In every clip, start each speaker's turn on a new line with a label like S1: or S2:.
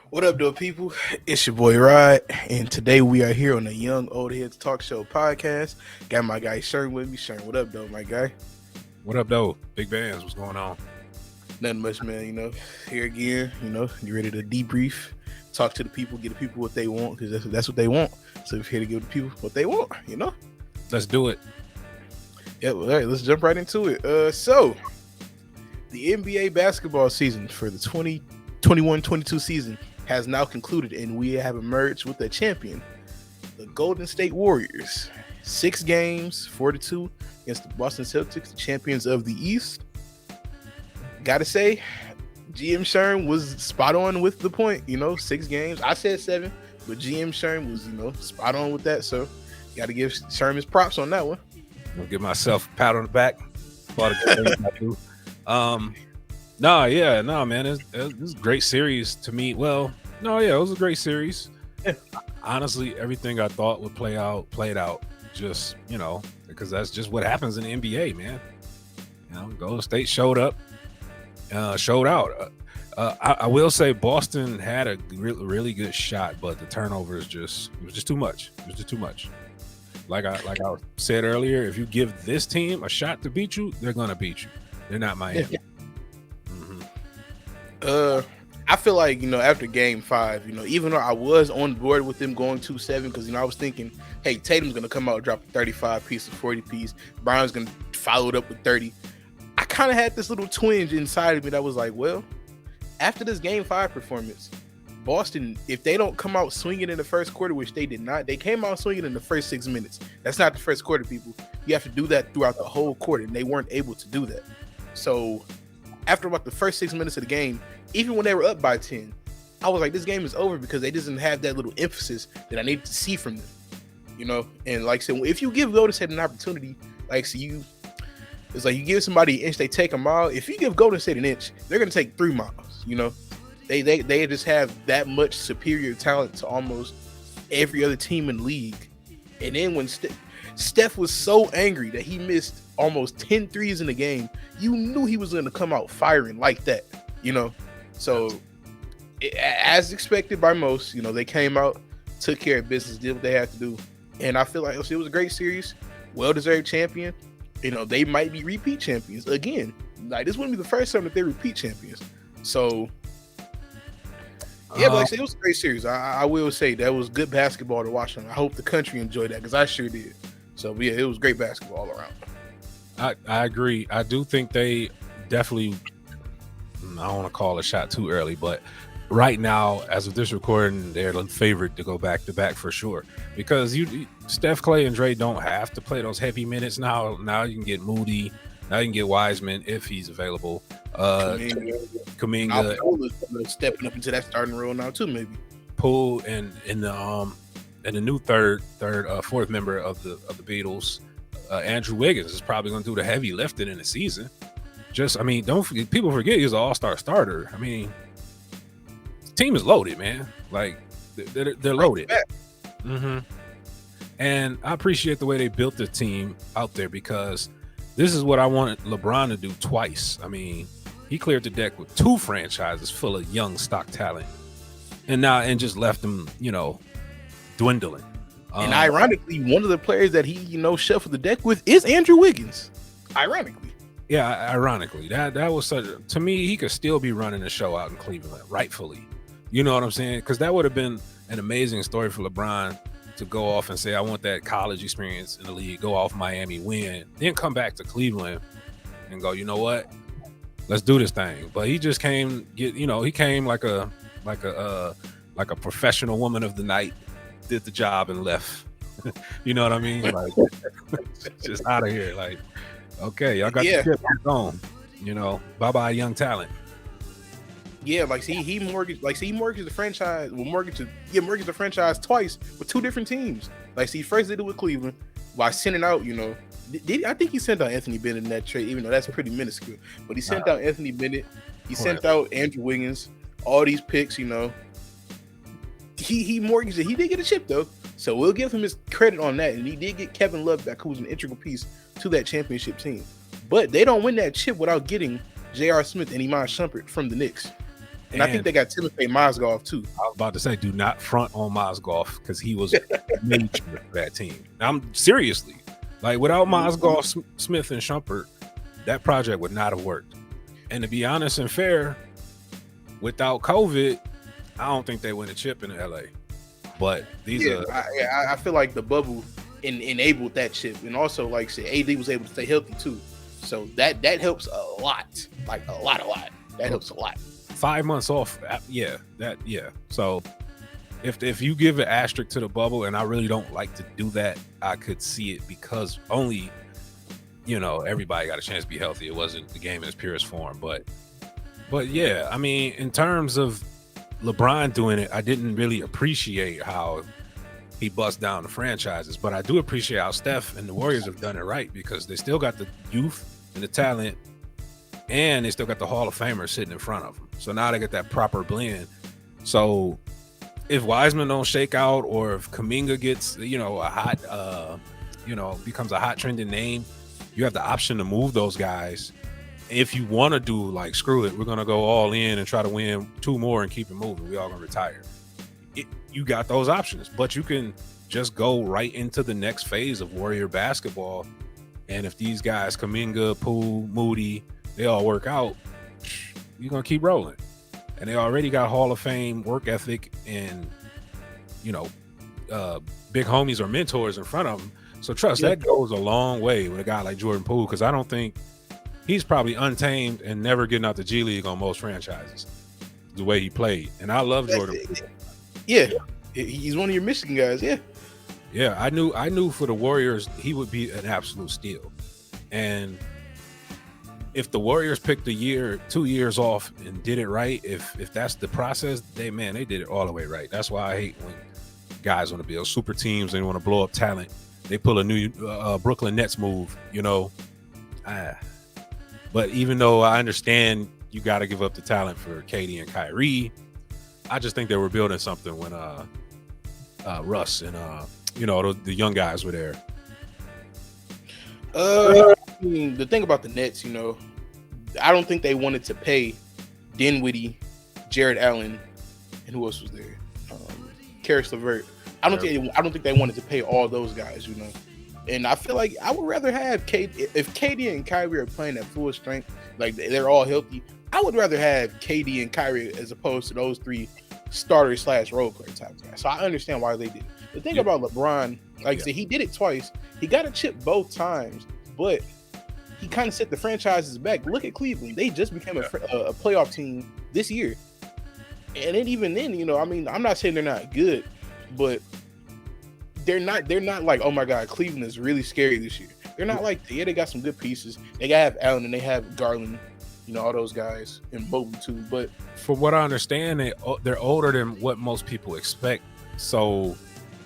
S1: What up, though, people? It's your boy Rod, and today we are here on the Young Old Heads Talk Show podcast. Got my guy Shern with me. Shern, what up, though, my guy?
S2: What up, though? Big Bands, what's going on?
S1: Nothing much, man. Here again. You ready to debrief, talk to the people, get the people what they want, because that's what they want. So we're here to give the people what they want.
S2: Let's do it.
S1: Yeah. Well, all right. Let's jump right into it. So the NBA basketball season for the 2021-22 season has now concluded, and we have emerged with a champion, the Golden State Warriors. 6 games, 4-2 against the Boston Celtics, the champions of the East. Gotta say, GM Shern was spot on with the point. 6 games. I said 7, but GM Shern was, spot on with that. So, gotta give Shern his props on that one.
S2: I'll give myself a pat on the back. Man. It was a great series to me. Well, it was a great series. Honestly, everything I thought would play out, played out. Just, because that's just what happens in the NBA, man. Golden State showed up, showed out. I will say Boston had a really good shot, but the turnovers it was just too much. It was just too much. Like I said earlier, if you give this team a shot to beat you, they're gonna beat you. They're not Miami.
S1: I feel like, after game 5, even though I was on board with them going 2-7, because, I was thinking, hey, Tatum's going to come out and drop a 35 piece, a 40 piece. Brown's going to follow it up with 30. I kind of had this little twinge inside of me that was like, well, after this game 5 performance, Boston, if they don't come out swinging in the first quarter, which they did not, they came out swinging in the first 6 minutes. That's not the first quarter, people. You have to do that throughout the whole quarter, and they weren't able to do that. So after about the first 6 minutes of the game, even when they were up by 10, I was like, this game is over, because they didn't have that little emphasis that I needed to see from them. And like I said, if you give Golden State an opportunity, it's like you give somebody an inch, they take a mile. If you give Golden State an inch, they're going to take 3 miles. They just have that much superior talent to almost every other team in the league. And then when Steph was so angry that he missed almost 10 threes in the game, you knew he was going to come out firing like that, So, as expected by most, they came out, took care of business, did what they had to do. And I feel like it was a great series, well-deserved champion. They might be repeat champions again. Like, this wouldn't be the first time that they repeat champions. So, but like I said, it was a great series. I will say that was good basketball to watch. I hope the country enjoyed that, because I sure did. So, yeah, it was great basketball all around.
S2: I agree. I do think they definitely, I don't want to call a shot too early, but right now, as of this recording, they're the favorite to go back to back for sure. Because Steph, Clay, and Dre don't have to play those heavy minutes now. Now you can get Moody. Now you can get Wiseman if he's available. Kuminga
S1: stepping up into that starting role now too, maybe.
S2: Poole and the new fourth member of the Beatles, Andrew Wiggins is probably going to do the heavy lifting in the season. Don't forget, people forget he's an all-star starter. The team is loaded, man. Like they're loaded. And I appreciate the way they built the team out there, because this is what I wanted LeBron to do twice. He cleared the deck with 2 franchises full of young stock talent, and just left them, dwindling.
S1: And ironically, one of the players that he, shuffled the deck with is Andrew Wiggins. Ironically.
S2: Yeah, ironically. That was to me, he could still be running the show out in Cleveland, rightfully. You know what I'm saying? Because that would have been an amazing story for LeBron to go off and say, I want that college experience in the league, go off Miami, win, then come back to Cleveland and go, you know what? Let's do this thing. But he just came, he came like a professional woman of the night, did the job and left. You know what I mean? Like, just out of here. Like, okay, y'all got the ship on. Bye-bye young talent.
S1: Yeah, he mortgaged the franchise. Well, mortgaged the franchise twice with 2 different teams. He first did it with Cleveland by sending out, I think he sent out Anthony Bennett in that trade, even though that's pretty minuscule. But he sent out Anthony Bennett. He sent out Andrew Wiggins. All these picks, He mortgaged it. He did get a chip though, so we'll give him his credit on that. And he did get Kevin Love back, who was an integral piece to that championship team. But they don't win that chip without getting J.R. Smith and Iman Shumpert from the Knicks. And I think they got Timothy Mozgov too.
S2: I was about to say, do not front on Mozgov because he was major for that team. I'm seriously like without Mozgov, Smith, and Shumpert, that project would not have worked. And to be honest and fair, without COVID, I don't think they win a chip in LA. But these
S1: I feel like the bubble enabled that chip, and also like I said, AD was able to stay healthy too, so that helps a lot, like a lot. That helps a lot.
S2: 5 months off, So if you give an asterisk to the bubble, and I really don't like to do that, I could see it because only everybody got a chance to be healthy. It wasn't the game in its purest form, but yeah, I mean, in terms of LeBron doing it, I didn't really appreciate how he bust down the franchises, but I do appreciate how Steph and the Warriors have done it right because they still got the youth and the talent, and they still got the Hall of Famers sitting in front of them. So now they get that proper blend. So if Wiseman don't shake out, or if Kuminga gets a hot becomes a hot trending name, you have the option to move those guys. If you want to do like, screw it, we're going to go all in and try to win 2 more and keep it moving, we all going to retire. You got those options, but you can just go right into the next phase of Warrior basketball. And if these guys, Kuminga, Poole, Moody, they all work out, you're going to keep rolling. And they already got Hall of Fame work ethic and, big homies or mentors in front of them. So trust, that goes a long way with a guy like Jordan Poole, because I don't think he's probably untamed and never getting out the G League on most franchises, the way he played. And I love Jordan Poole.
S1: Yeah, he's one of your Michigan guys.
S2: Yeah, I knew for the Warriors he would be an absolute steal. And if the Warriors picked a year, 2 years off and did it right, if that's the process, they did it all the way right. That's why I hate when guys want to build super teams and want to blow up talent. They pull a new Brooklyn Nets move, But even though I understand you got to give up the talent for KD and Kyrie, I just think they were building something when Russ and the young guys were there.
S1: The thing about the Nets, I don't think they wanted to pay Dinwiddie, Jared Allen, and who else was there? Karis LeVert. I don't think they wanted to pay all those guys, And I feel like I would rather have if KD and Kyrie are playing at full strength, like they're all healthy, I would rather have KD and Kyrie as opposed to those 3 starter/role player type guys. So I understand why they did it. The thing about LeBron, like I said, he did it twice. He got a chip both times, but he kind of set the franchises back. Look at Cleveland; they just became a playoff team this year, and then even then, I'm not saying they're not good, but they're not like, oh my God, Cleveland is really scary this year. They're not like, they got some good pieces. They have Allen and they have Garland, all those guys, and Mobley too. But
S2: from what I understand, they're older than what most people expect. So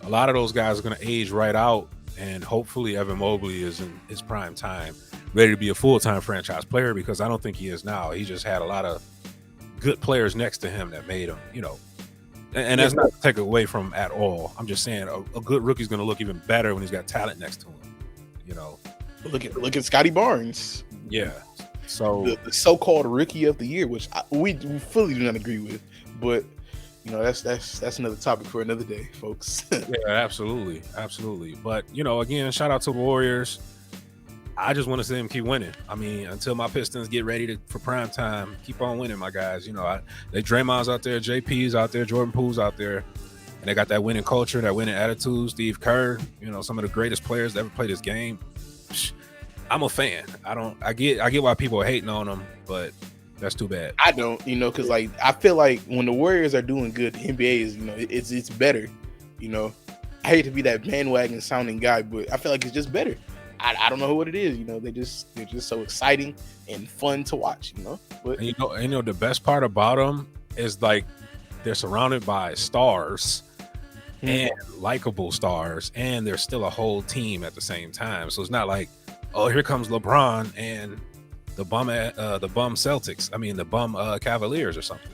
S2: a lot of those guys are going to age right out, and hopefully Evan Mobley is in his prime time, ready to be a full-time franchise player, because I don't think he is now. He just had a lot of good players next to him that made him, and that's not to take away from at all. I'm just saying a good rookie's going to look even better when he's got talent next to him,
S1: Look at Scotty Barnes.
S2: Yeah. So
S1: the so-called rookie of the year, which we fully do not agree with, but that's another topic for another day, folks.
S2: Yeah, absolutely. But again, shout out to the Warriors. I just want to see them keep winning. I mean, until my Pistons get ready for prime time, keep on winning, my guys. They Draymond's out there, JP's out there, Jordan Poole's out there, and they got that winning culture, that winning attitude. Steve Kerr, some of the greatest players that ever played this game. I'm a fan. I get why people are hating on them, but that's too bad.
S1: I don't, because like I feel like when the Warriors are doing good, the NBA is, it's better. I hate to be that bandwagon sounding guy, but I feel like it's just better. I don't know what it is. They're just so exciting and fun to watch. But
S2: the best part about them is like they're surrounded by stars. And likable stars, and there's still a whole team at the same time. So it's not like, oh, here comes LeBron and the bum Celtics. I mean, the bum Cavaliers or something.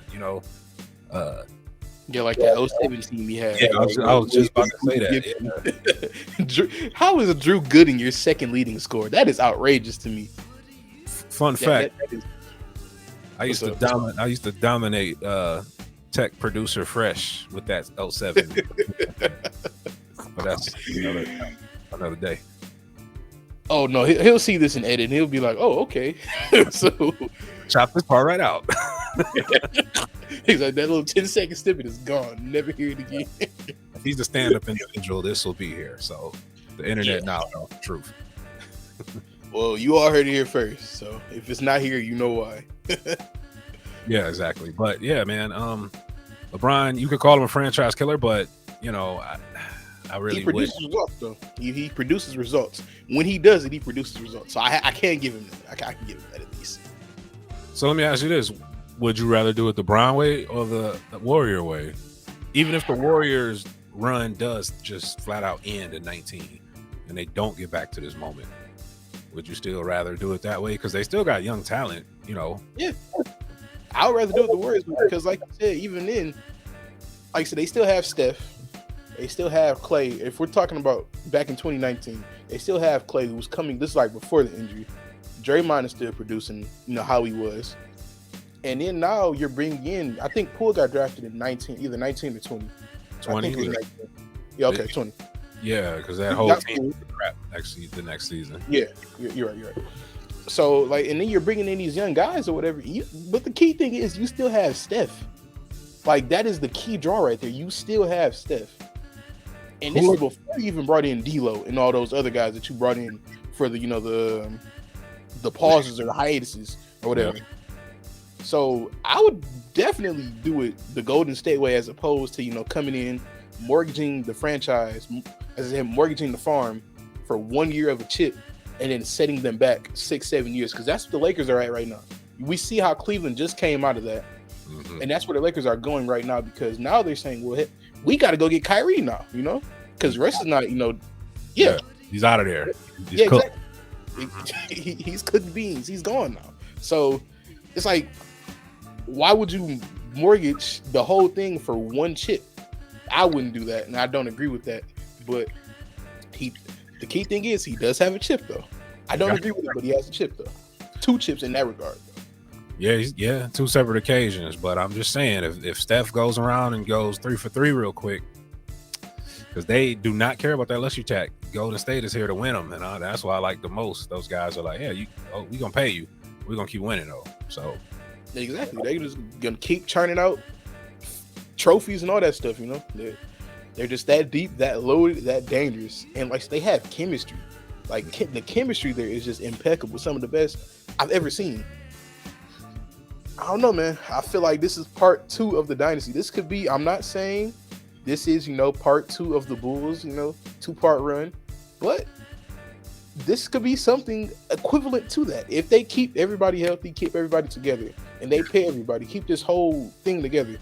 S1: Yeah, like that 07 team we had.
S2: Yeah, I was just about to say that.
S1: Yeah. How is Drew Gooden your second leading scorer? That is outrageous to me.
S2: Fun fact. I used
S1: What's
S2: to
S1: up?
S2: dominate. I used to dominate tech producer Fresh with that 07. But that's another day.
S1: Oh no, he'll see this and edit, and he'll be like, "Oh, okay." So
S2: Chop this part right out.
S1: he's like, "That little 10-second snippet is gone. Never hear it again."
S2: If he's a stand-up individual, this will be here. So the internet now knows the truth.
S1: Well, you all heard it here first. So if it's not here, you know why.
S2: Yeah, exactly. But yeah, man, LeBron, you could call him a franchise killer, but you know, I really
S1: he produces results though. He produces results. When he does it, he produces results. So I can't give him that. I can give him that at least.
S2: So let me ask you this: would you rather do it the Bron way or the Warrior way? Even if the Warriors run does just flat out end in 19 and they don't get back to this moment, would you still rather do it that way? Because they still got young talent, you know.
S1: Yeah, I would rather do it the Warriors because, like you said, even then, like I said, they still have Steph. They still have Clay. If we're talking about back in 2019, they still have Clay, who was coming. This is like before the injury. Draymond is still producing, you know, how he was. And then now you're bringing in, I think Poole got drafted in 19, either 19 or 20.
S2: 20?
S1: I think it was 19. Yeah, okay, 20.
S2: Yeah, because that whole team was crap the next season.
S1: Yeah, you're right. So, like, and then you're bringing in these young guys or whatever. But the key thing is you still have Steph. Like, that is the key draw right there. You still have Steph. And this is before you even brought in D'Lo and all those other guys that you brought in for the, you know, the pauses or the hiatuses or whatever. Yeah. So I would definitely do it the Golden State way as opposed to, you know, coming in, mortgaging the franchise, as I said, mortgaging the farm for 1 year of a chip and then setting them back 6-7 years, because that's what the Lakers are at right now. We see how Cleveland just came out of that. Mm-hmm. And that's where the Lakers are going right now, because now they're saying, well, hey, we got to go get Kyrie now, you know, because Russ is not, you know,
S2: he's out of there.
S1: He's exactly. He's cooking beans. He's gone now. So it's like, why would you mortgage the whole thing for one chip? I wouldn't do that, and I don't agree with that. But the key thing is he does have a chip, though. I don't agree with it, but he has a chip, though. 2 chips in that regard.
S2: Yeah, 2 separate occasions. But I'm just saying, if Steph goes around and goes 3 for 3 real quick, because they do not care about that luxury tax. Golden State is here to win them, and that's why I like the most. Those guys are like, yeah, we gonna pay you. We're gonna keep winning though. So
S1: exactly, they're just gonna keep churning out trophies and all that stuff. You know, they're just that deep, that loaded, that dangerous, and like they have chemistry. Like the chemistry there is just impeccable. Some of the best I've ever seen. I don't know, man. I feel like this is part 2 of the dynasty. This could be. I'm not saying this is, you know, part 2 of the Bulls, you know, 2-part run, but this could be something equivalent to that. If they keep everybody healthy, keep everybody together, and they pay everybody, keep this whole thing together,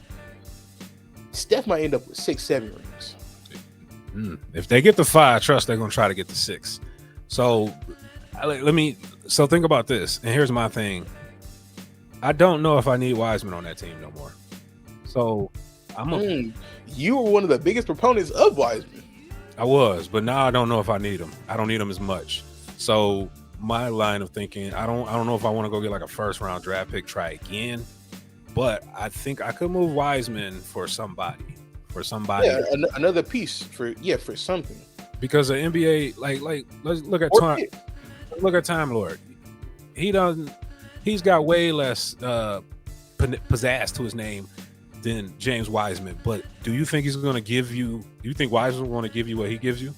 S1: Steph might end up with 6-7 rings.
S2: If they get the 5, trust they're going to try to get the 6. So so think about this. And here's my thing. I don't know if I need Wiseman on that team no more. So
S1: you were one of the biggest proponents of Wiseman.
S2: I was, but now I don't know if I need him. I don't need him as much. So my line of thinking, I don't know if I want to go get like a first-round draft pick, try again. But I think I could move Wiseman for somebody. Yeah,
S1: another piece for something.
S2: Because the NBA, like let's look at Time Lord. He's got way less pizzazz to his name than James Wiseman. But do you think do you think Wiseman will want to give you what he gives you?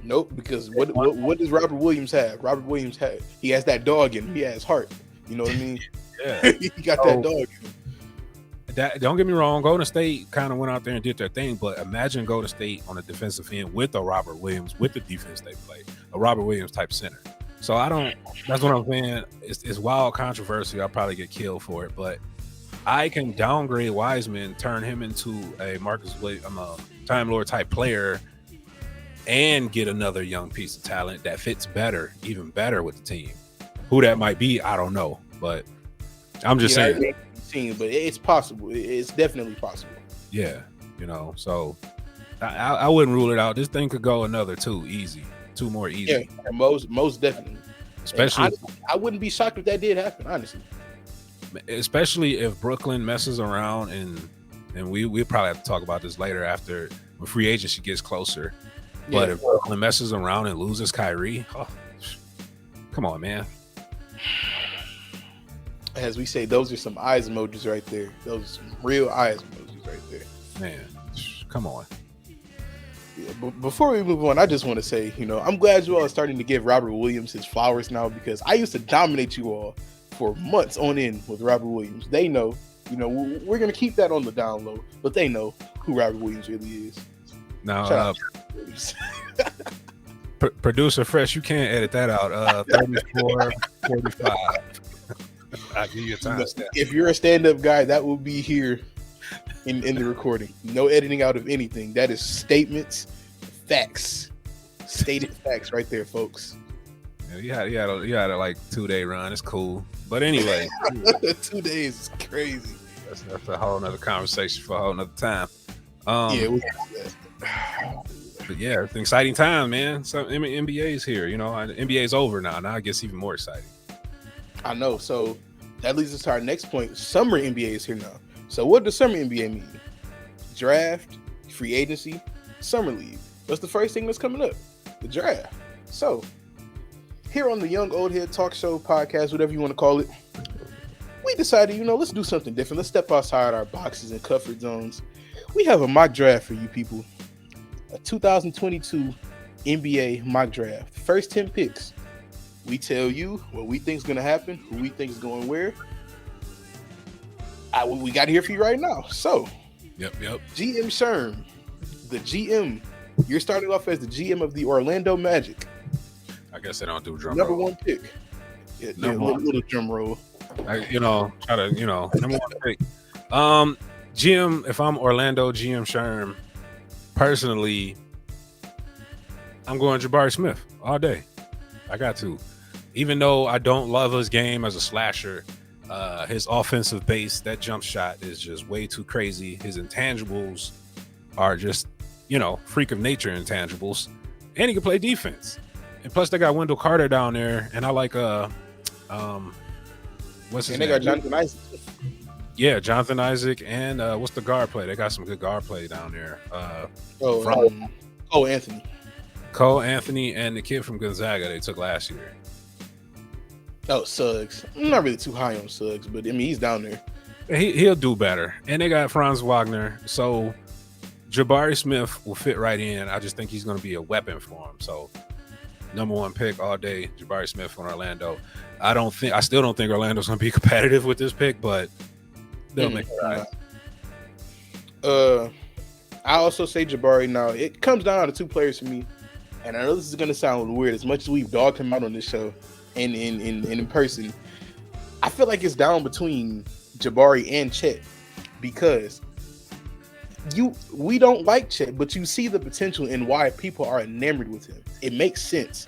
S1: Nope, because what does Robert Williams have? Robert Williams he has that dog in him. He has heart. You know what I mean?
S2: Yeah.
S1: He got that dog in him.
S2: Don't get me wrong, Golden State kind of went out there and did their thing, but imagine Golden State on the defensive end with a Robert Williams, with the defense they play, a Robert Williams type center. So that's what I'm saying. It's wild controversy. I'll probably get killed for it, but I can downgrade Wiseman, turn him into a Time Lord type player, and get another young piece of talent that fits even better with the team. Who that might be, I don't know, but I'm just saying.
S1: But it's possible. It's definitely possible.
S2: Yeah, you know. So I wouldn't rule it out. This thing could go another 2 more easy.
S1: Yeah, most definitely.
S2: Especially,
S1: I wouldn't be shocked if that did happen. Honestly.
S2: especially if Brooklyn messes around and we probably have to talk about this later after when free agency gets closer. But if Brooklyn messes around and loses Kyrie, come on, man.
S1: As we say, those are some eyes emojis right there. Those are some real eyes emojis right there.
S2: Man, come on.
S1: Yeah, before we move on, I just want to say, I'm glad you all are starting to give Robert Williams his flowers now, because I used to dominate you all for months on end with Robert Williams. They know, we're going to keep that on the down low, but they know who Robert Williams really is.
S2: Now, producer Fresh, you can't edit that out. 34, 45. I'll give you a time stamp.
S1: If you're a stand-up guy, that will be here in the recording. No editing out of anything. That is statements, facts, stated facts right there, folks.
S2: Yeah, you had a like 2-day run. It's cool, but anyway,
S1: 2 days is crazy.
S2: That's a whole nother conversation for a whole nother time.
S1: We
S2: but yeah, it's an exciting time, man. So NBA's here. NBA's over now. Now it gets even more exciting.
S1: I know. So that leads us to our next point. Summer NBA is here now. So what does summer NBA mean? Draft, free agency, summer league. What's the first thing that's coming up? The draft. So here on the Young Old Head Talk Show podcast, whatever you want to call it, we decided, let's do something different. Let's step outside our boxes and comfort zones. We have a mock draft for you people. A 2022 NBA mock draft. First 10 picks. We tell you what we think is going to happen, who we think is going where. We got here for you right now. So,
S2: Yep.
S1: GM Sherm, the GM. You're starting off as the GM of the Orlando Magic.
S2: I guess they don't do drum
S1: Number
S2: roll.
S1: one pick. Little drum roll.
S2: Try to, number one pick. GM, if I'm Orlando GM Sherm, personally, I'm going Jabari Smith all day. I got to. Even though I don't love his game as a slasher, his offensive base, that jump shot is just way too crazy. His intangibles are just, freak of nature intangibles. And he can play defense. And plus they got Wendell Carter down there. And I like, what's his name?
S1: They got Jonathan Isaac.
S2: Yeah, Jonathan Isaac. And what's the guard play? They got some good guard play down there.
S1: Cole Anthony.
S2: Cole Anthony and the kid from Gonzaga they took last year.
S1: Oh, Suggs. I'm not really too high on Suggs, but he's down there.
S2: He'll do better. And they got Franz Wagner. So Jabari Smith will fit right in. I just think he's going to be a weapon for him. So number one pick all day, Jabari Smith from Orlando. I still don't think Orlando's going to be competitive with this pick, but they'll make it right.
S1: I also say Jabari. Now it comes down to two players for me, and I know this is going to sound weird. As much as we've dogged him out on this show and in person, I feel like it's down between Jabari and Chet, because we don't like Chet, but you see the potential in why people are enamored with him. It makes sense.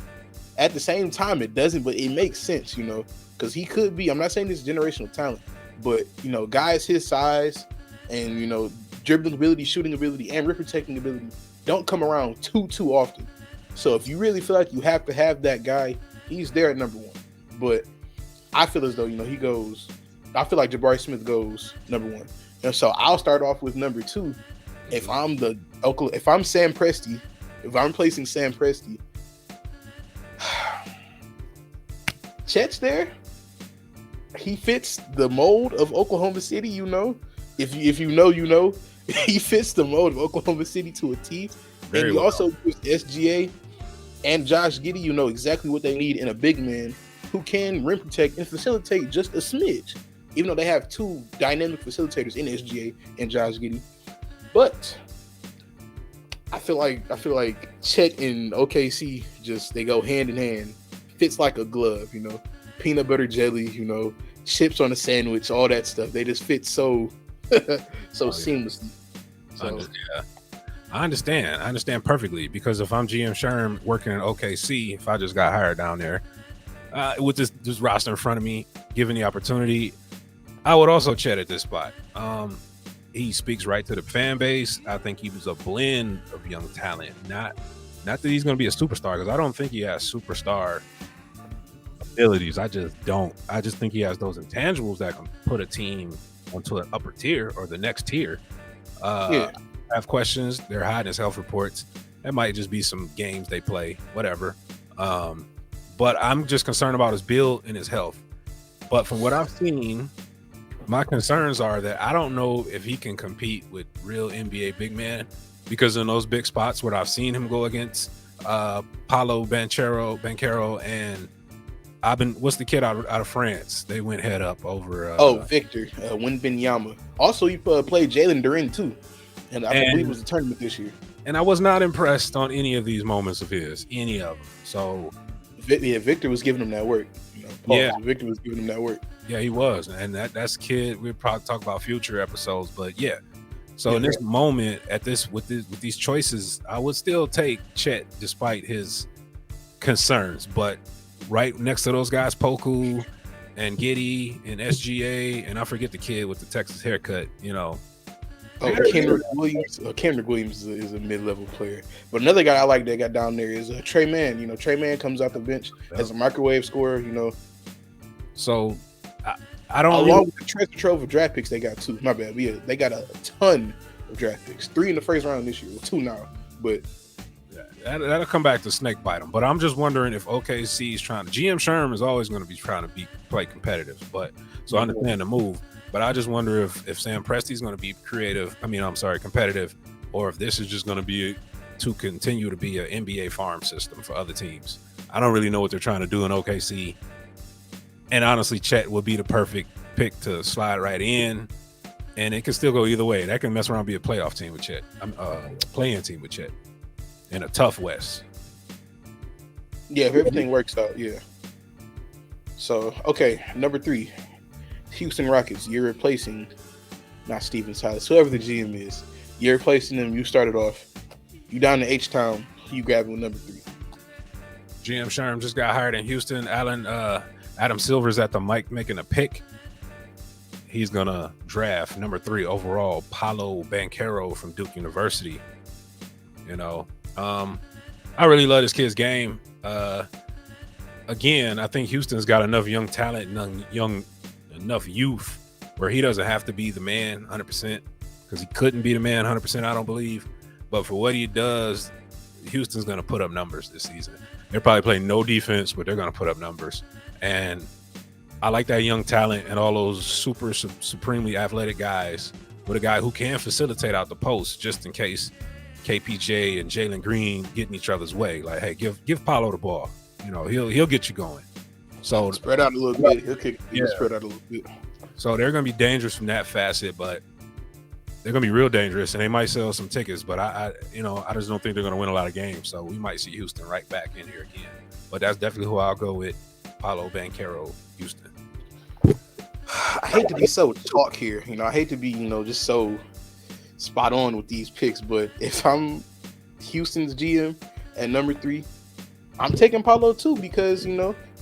S1: At the same time, it doesn't, but it makes sense, because he could be. I'm not saying this is generational talent, but guys his size and dribbling ability, shooting ability, and rim protecting ability don't come around too often. So if you really feel like you have to have that guy, he's there at number one. But I feel as though he goes. I feel like Jabari Smith goes number one, and so I'll start off with number two. If I'm Sam Presti, if I'm placing Sam Presti, Chet's there. He fits the mold of Oklahoma City. If you know, he fits the mold of Oklahoma City to a T. And he also gives SGA and Josh Giddey, exactly what they need in a big man who can rim protect and facilitate just a smidge. Even though they have two dynamic facilitators in SGA and Josh Giddey. But I feel like Chet and OKC they go hand in hand. Fits like a glove, peanut butter jelly, chips on a sandwich, all that stuff. They just fit so seamlessly. So,
S2: I understand perfectly, because if I'm GM Sherm working in OKC, if I just got hired down there with this roster in front of me, given the opportunity, I would also Chet at this spot. He speaks right to the fan base. I think he was a blend of young talent, not that he's going to be a superstar, because I don't think he has superstar abilities. I just don't. I just think he has those intangibles that can put a team onto an upper tier or the next tier.
S1: Yeah,
S2: I have questions. They're hiding his health reports. That might just be some games they play, whatever. But I'm just concerned about his build and his health. But from what I've seen, my concerns are that I don't know if he can compete with real NBA big men, because in those big spots where I've seen him go against Paolo Banchero, and what's the kid out of France? They went head up over.
S1: Victor Wembanyama. Also, he played Jalen Duren too, and I believe it was a tournament this year.
S2: And I was not impressed on any of these moments of his, any of them. So,
S1: yeah, Victor was giving him that work. Victor was giving him that work.
S2: Yeah, he was, and that's kid. We'll probably talk about future episodes, but yeah. So in this moment, with these choices, I would still take Chet despite his concerns. But right next to those guys, Poku and Giddey and SGA, and I forget the kid with the Texas haircut.
S1: Kendrick Williams. Kendrick Williams is a mid-level player, but another guy I like that got down there is Trey Mann. Trey Mann comes out the bench as a microwave scorer.
S2: So I don't.
S1: Along with the transfer trove of draft picks, they got two. My bad. Yeah, they got a ton of draft picks. 3 in the first round this year. 2 now, but
S2: that'll come back to snake bite them. But I'm just wondering if OKC is trying to. GM Sherm is always going to be trying to play competitive, but so I understand the move. But I just wonder if Sam Presti's going to be competitive, or if this is just going to be to continue to be an NBA farm system for other teams. I don't really know what they're trying to do in OKC. And honestly, Chet would be the perfect pick to slide right in, and it can still go either way. That can mess around and be a playoff team with Chet. Playing team with Chet in a tough West.
S1: Yeah, if everything works out, yeah. So, okay, number 3, Houston Rockets. You're replacing, not Steven Silas, whoever the GM is. You're replacing them. You started off. You down to H-Town. You grabbing number 3.
S2: GM Sherm just got hired in Houston. Adam Silver's at the mic making a pick. He's going to draft number 3 overall, Paolo Banchero from Duke University. I really love this kid's game. Again, I think Houston's got enough young talent and enough youth where he doesn't have to be the man 100%, because he couldn't be the man 100%, I don't believe. But for what he does, Houston's going to put up numbers this season. They're probably playing no defense, but they're going to put up numbers. And I like that young talent and all those supremely athletic guys with a guy who can facilitate out the post just in case KPJ and Jalen Green get in each other's way. Like, hey, give Paolo the ball. He'll get you going. So
S1: spread out a little bit. He'll spread out a little bit.
S2: So they're going to be dangerous from that facet, but they're going to be real dangerous, and they might sell some tickets. But I just don't think they're going to win a lot of games. So we might see Houston right back in here again. But that's definitely who I'll go with. Paolo Banchero, Houston.
S1: I hate to be so chalk here. I hate to be, just so spot on with these picks. But if I'm Houston's GM at number 3, I'm taking Paolo too, because,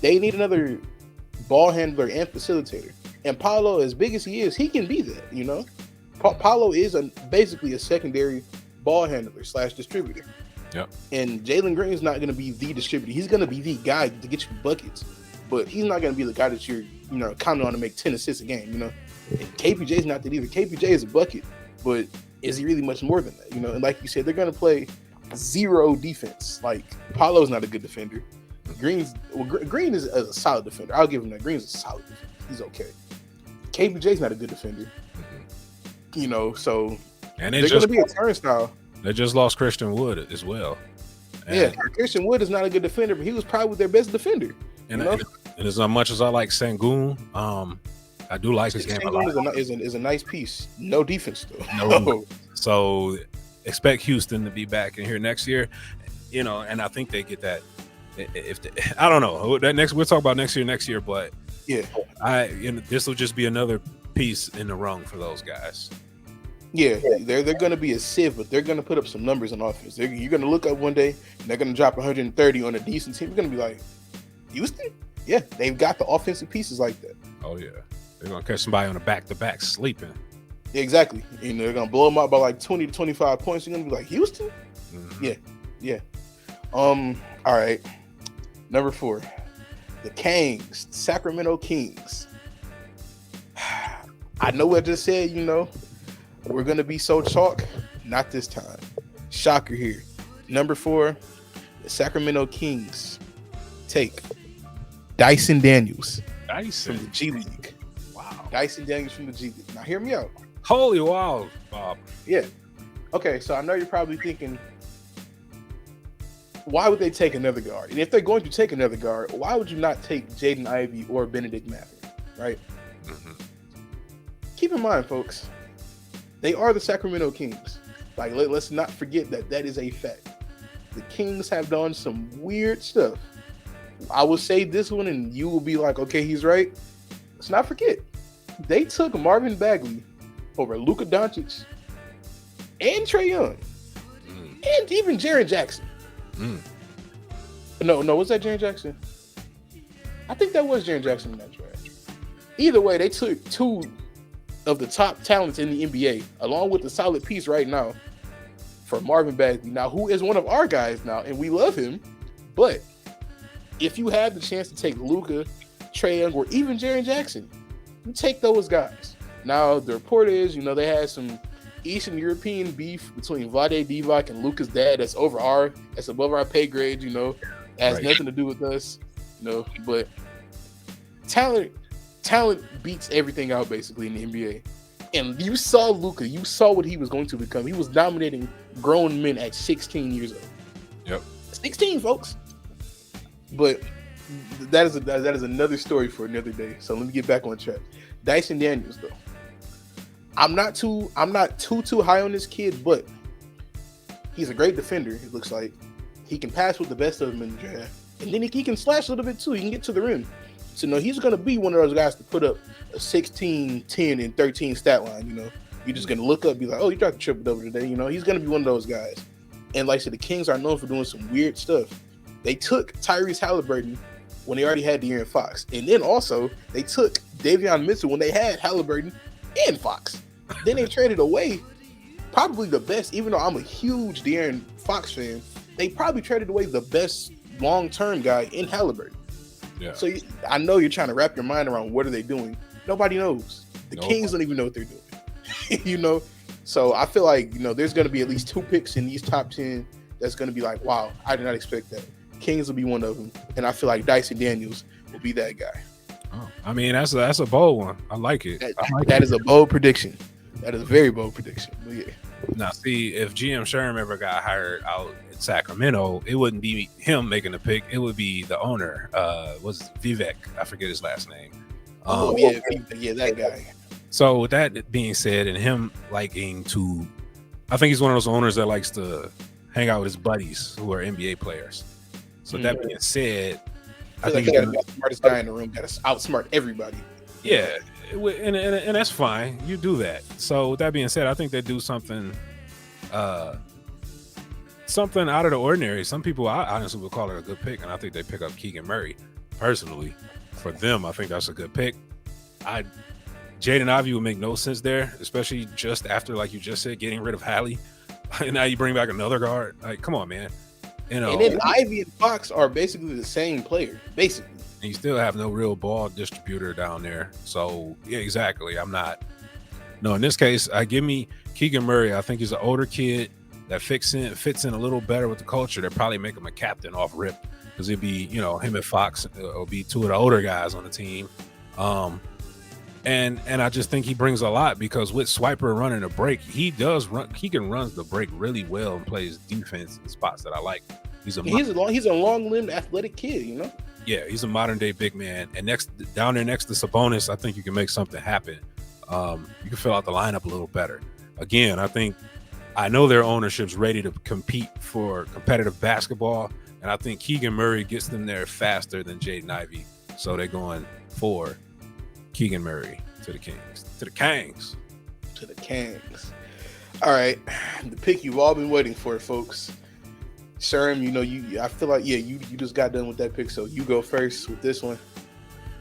S1: they need another ball handler and facilitator. And Paolo, as big as he is, he can be that, Paolo is basically a secondary ball handler / distributor.
S2: Yep. And
S1: Jalen Green is not going to be the distributor. He's going to be the guy to get you buckets. But he's not going to be the guy that you're, counting on to make 10 assists a game, And KPJ's not that either. KPJ is a bucket, but is he really much more than that? And like you said, they're going to play 0 defense. Like, Paolo's not a good defender. Green is a solid defender. I'll give him that. Green's a solid defender. He's okay. KPJ's not a good defender. So
S2: and
S1: they're going to be a turnstile.
S2: They just lost Christian Wood as well.
S1: And Christian Wood is not a good defender, but he was probably their best defender.
S2: And as much as I like Sengun, I do like his game a lot.
S1: Is a nice piece. No defense though.
S2: No. So expect Houston to be back in here next year, and I think they get that. I don't know that we'll talk about next year, but
S1: yeah,
S2: this will just be another piece in the rung for those guys.
S1: Yeah, they're going to be a sieve, but they're going to put up some numbers on offense. You're going to look up one day and they're going to drop 130 on a decent team. You're going to be like, Houston? Yeah, they've got the offensive pieces like that.
S2: Oh, yeah. They're going to catch somebody on the back-to-back sleeping.
S1: Yeah, exactly. They're going to blow them out by like 20 to 25 points. You're going to be like, Houston? Mm-hmm. Yeah. All right. Number 4. The Kings, Sacramento Kings. I know what I just said, you know, we're going to be so chalk. Not this time. Shocker here. Number 4, the Sacramento Kings take Dyson Daniels from the G League.
S2: Wow.
S1: Dyson Daniels from the G League. Now, hear me out.
S2: Holy wow, Bob.
S1: Yeah. Okay, so I know you're probably thinking, why would they take another guard? And if they're going to take another guard, why would you not take Jaden Ivey or Benedict Mathurin, right?
S2: Mm-hmm.
S1: Keep in mind, folks, they are the Sacramento Kings. Like, let's not forget that is a fact. The Kings have done some weird stuff. I will say this one, and you will be like, okay, he's right. Let's not forget, they took Marvin Bagley over Luka Doncic and Trae Young and even Jaren Jackson. No, was that Jaren Jackson? I think that was Jaren Jackson in that draft. Either way, they took 2 of the top talents in the NBA, along with the solid piece right now for Marvin Bagley. Now, who is one of our guys now, and we love him, but if you have the chance to take Luka, Trae Young, or even Jaren Jackson, you take those guys. Now, the report is, you know, they had some Eastern European beef between Vlade Divac and Luka's dad that's above our pay grade, you know, has nothing to do with us, you know, but talent beats everything out basically in the NBA. And you saw Luka, you saw what he was going to become. He was dominating grown men at 16 years old.
S2: Yep.
S1: 16, folks. But that is another story for another day. So let me get back on track. Dyson Daniels, though. I'm not too high on this kid, but he's a great defender. It looks like he can pass with the best of them in the draft, and then he can slash a little bit too. He can get to the rim. So no, he's going to be one of those guys to put up a 16, 10, and 13 stat line. You know, you're just going to look up, be like, oh, he dropped a triple double today. You know, he's going to be one of those guys. And like I said, the Kings are known for doing some weird stuff. They took Tyrese Halliburton when they already had De'Aaron Fox, and then also they took Davion Mitchell when they had Halliburton and Fox. Then they traded away probably the best, even though I'm a huge De'Aaron Fox fan, they probably traded away the best long-term guy in Halliburton.
S2: Yeah.
S1: So I know you're trying to wrap your mind around what are they doing. Nobody knows. The Kings don't even know what they're doing. You know? So I feel like, you know, there's going to be at least 2 picks in these top 10 that's going to be like, wow, I did not expect that. Kings will be one of them. And I feel like Dyson Daniels will be that guy.
S2: Oh, I mean, that's a bold one. I like it.
S1: That is a bold prediction. That is a very bold prediction. But yeah.
S2: Now, see, if GM Sherm ever got hired out in Sacramento, it wouldn't be him making the pick. It would be the owner. Was Vivek? I forget his last name.
S1: Yeah, that guy.
S2: So with that being said, and him liking to, I think he's one of those owners that likes to hang out with his buddies who are NBA players. So that being said,
S1: I think he got to be the smartest guy in the room. Got to outsmart everybody.
S2: Yeah, and that's fine. You do that. So with that being said, I think they do something out of the ordinary. Some people, I honestly would call it a good pick, and I think they pick up Keegan Murray. Personally, for them, I think that's a good pick. Jaden Ivey would make no sense there, especially just after, like you just said, getting rid of Hallie. And now you bring back another guard. Like, come on, man. You know,
S1: and then Ivy and Fox are basically the same player, basically.
S2: And you still have no real ball distributor down there. So, yeah, exactly. No, in this case, give me Keegan Murray. I think he's an older kid that fits in a little better with the culture. They'll probably make him a captain off rip because it'd be, you know, him and Fox will be 2 of the older guys on the team. And I just think he brings a lot because with Swiper running the break, Keegan runs the break really well and plays defense in spots that I like. He's a long-limbed athletic kid, you know? Yeah, he's a modern day big man. And down there next to Sabonis, I think you can make something happen. You can fill out the lineup a little better. Again, I know their ownership's ready to compete for competitive basketball, and I think Keegan Murray gets them there faster than Jaden Ivey. So they're going for Keegan Murray to the Kings. To the Kings.
S1: All right. The pick you've all been waiting for, folks. Sherm, you know, I feel like, you just got done with that pick, so you go first with this one.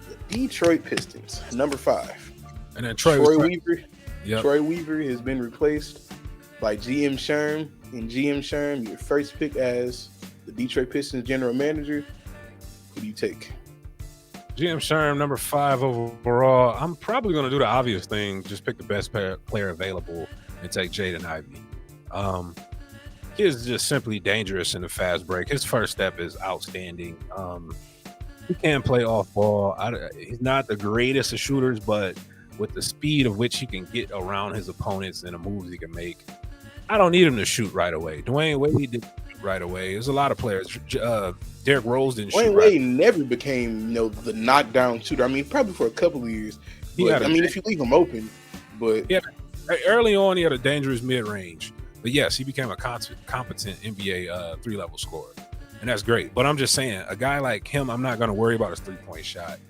S1: The Detroit Pistons, number 5.
S2: And then
S1: Troy Weaver.
S2: Yep.
S1: Troy Weaver has been replaced by GM Sherm. And GM Sherm, your first pick as the Detroit Pistons general manager. Who do you take?
S2: GM Sherm, number 5 overall. I'm probably going to do the obvious thing, just pick the best player available and take Jaden Ivey. He is just simply dangerous in the fast break. His first step is outstanding. He can play off ball. He's not the greatest of shooters, but with the speed of which he can get around his opponents and the moves he can make, I don't need him to shoot right away. Dwayne Wade didn't shoot right away. There's a lot of players. Derrick Rose didn't shoot.
S1: Dwayne Wade never became, the knockdown shooter. I mean, probably for a couple of years. But, if you leave him open, but
S2: yeah, early on he had a dangerous mid range. But yes, he became a competent NBA 3-level scorer, and that's great. But I'm just saying, a guy like him, I'm not going to worry about his 3-point shot.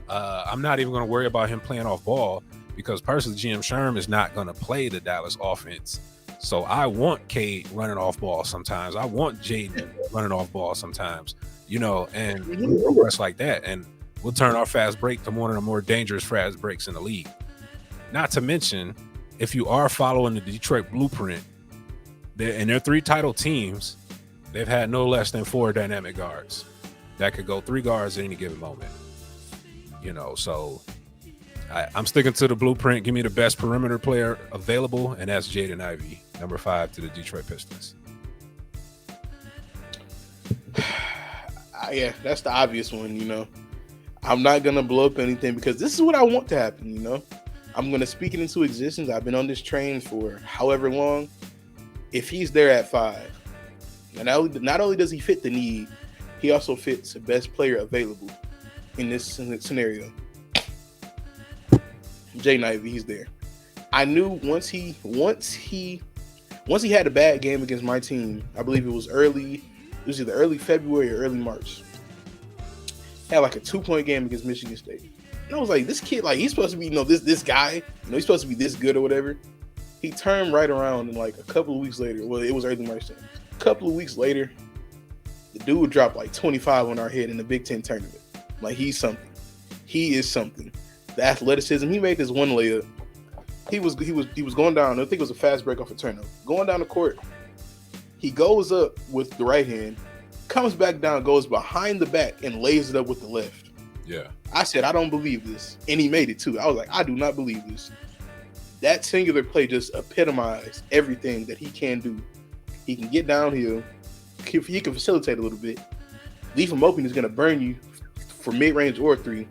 S2: I'm not even going to worry about him playing off ball because personally, GM Sherm is not going to play the Dallas offense. So I want Cade running off ball sometimes. I want Jaden running off ball sometimes, and we'll progress like that. And we'll turn our fast break to one of the more dangerous fast breaks in the league. Not to mention, if you are following the Detroit blueprint, in their 3 title teams, they've had no less than 4 dynamic guards that could go 3 guards at any given moment. So I'm sticking to the blueprint. Give me the best perimeter player available, and that's Jaden Ivey, number 5 to the Detroit Pistons.
S1: Yeah, that's the obvious one. I'm not gonna blow up anything because this is what I want to happen. I'm gonna speak it into existence. I've been on this train for however long. If he's there at 5, and not only does he fit the need, he also fits the best player available in this scenario. Jaden Ivey, he's there. I knew once he had a bad game against my team, I believe it was either early February or early March. Had like a 2-point game against Michigan State. And I was like, this kid, he's supposed to be, this guy, he's supposed to be this good or whatever. He turned right around and like a couple of weeks later, well, it was early March then. A couple of weeks later, the dude dropped like 25 on our head in the Big Ten tournament. Like, he's something. He is something. The athleticism, he made this one layup. He was going down. I think it was a fast break off a turnover. Going down the court, he goes up with the right hand, comes back down, goes behind the back, and lays it up with the left.
S2: Yeah.
S1: I said, I don't believe this. And he made it too. I was like, I do not believe this. That singular play just epitomized everything that he can do. He can get downhill. He can facilitate a little bit. Leave him open, he's going to burn you for mid-range or 3.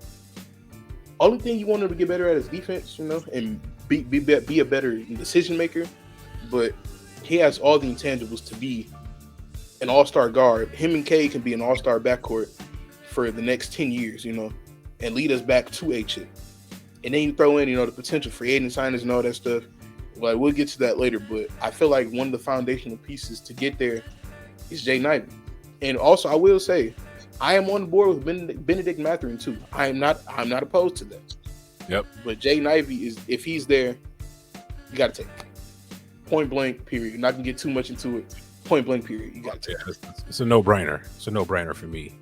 S1: Only thing you want him to get better at is defense, and be a better decision maker. But he has all the intangibles to be an all-star guard. Him and Cade can be an all-star backcourt for the next 10 years, and lead us back to a chip. And then you throw in, the potential free agent signings and all that stuff. Like, we'll get to that later, but I feel like one of the foundational pieces to get there is Jaden Ivey. And also, I will say, I am on the board with Benedict Mathurin too. I'm not opposed to that.
S2: Yep.
S1: But Jaden Ivey if he's there, you got to take it. Point blank, period. Not gonna get too much into it. Point blank, period. You got to take it.
S2: It's a no-brainer. It's a no-brainer for me.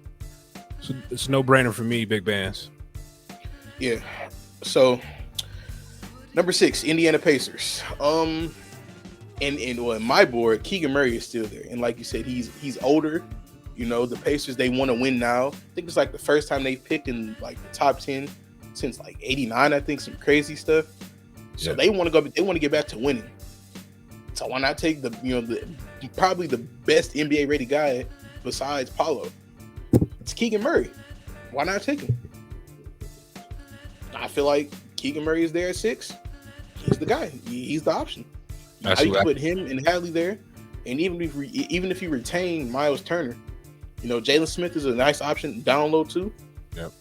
S2: It's a no-brainer for me, Big Bands.
S1: Yeah. So, number 6, Indiana Pacers. In my board, Keegan Murray is still there, and like you said, he's older. The Pacers, they want to win now. I think it's like the first time they picked in like the top 10 since like '89. I think some crazy stuff. So They want to go. They want to get back to winning. So why not take the probably the best NBA rated guy besides Paulo? It's Keegan Murray. Why not take him? I feel like Keegan Murray is there at 6. He's the guy. He's the option. Now you put him and Hadley there, and even if you retain Miles Turner, Jalen Smith is a nice option down low too.
S2: Yep.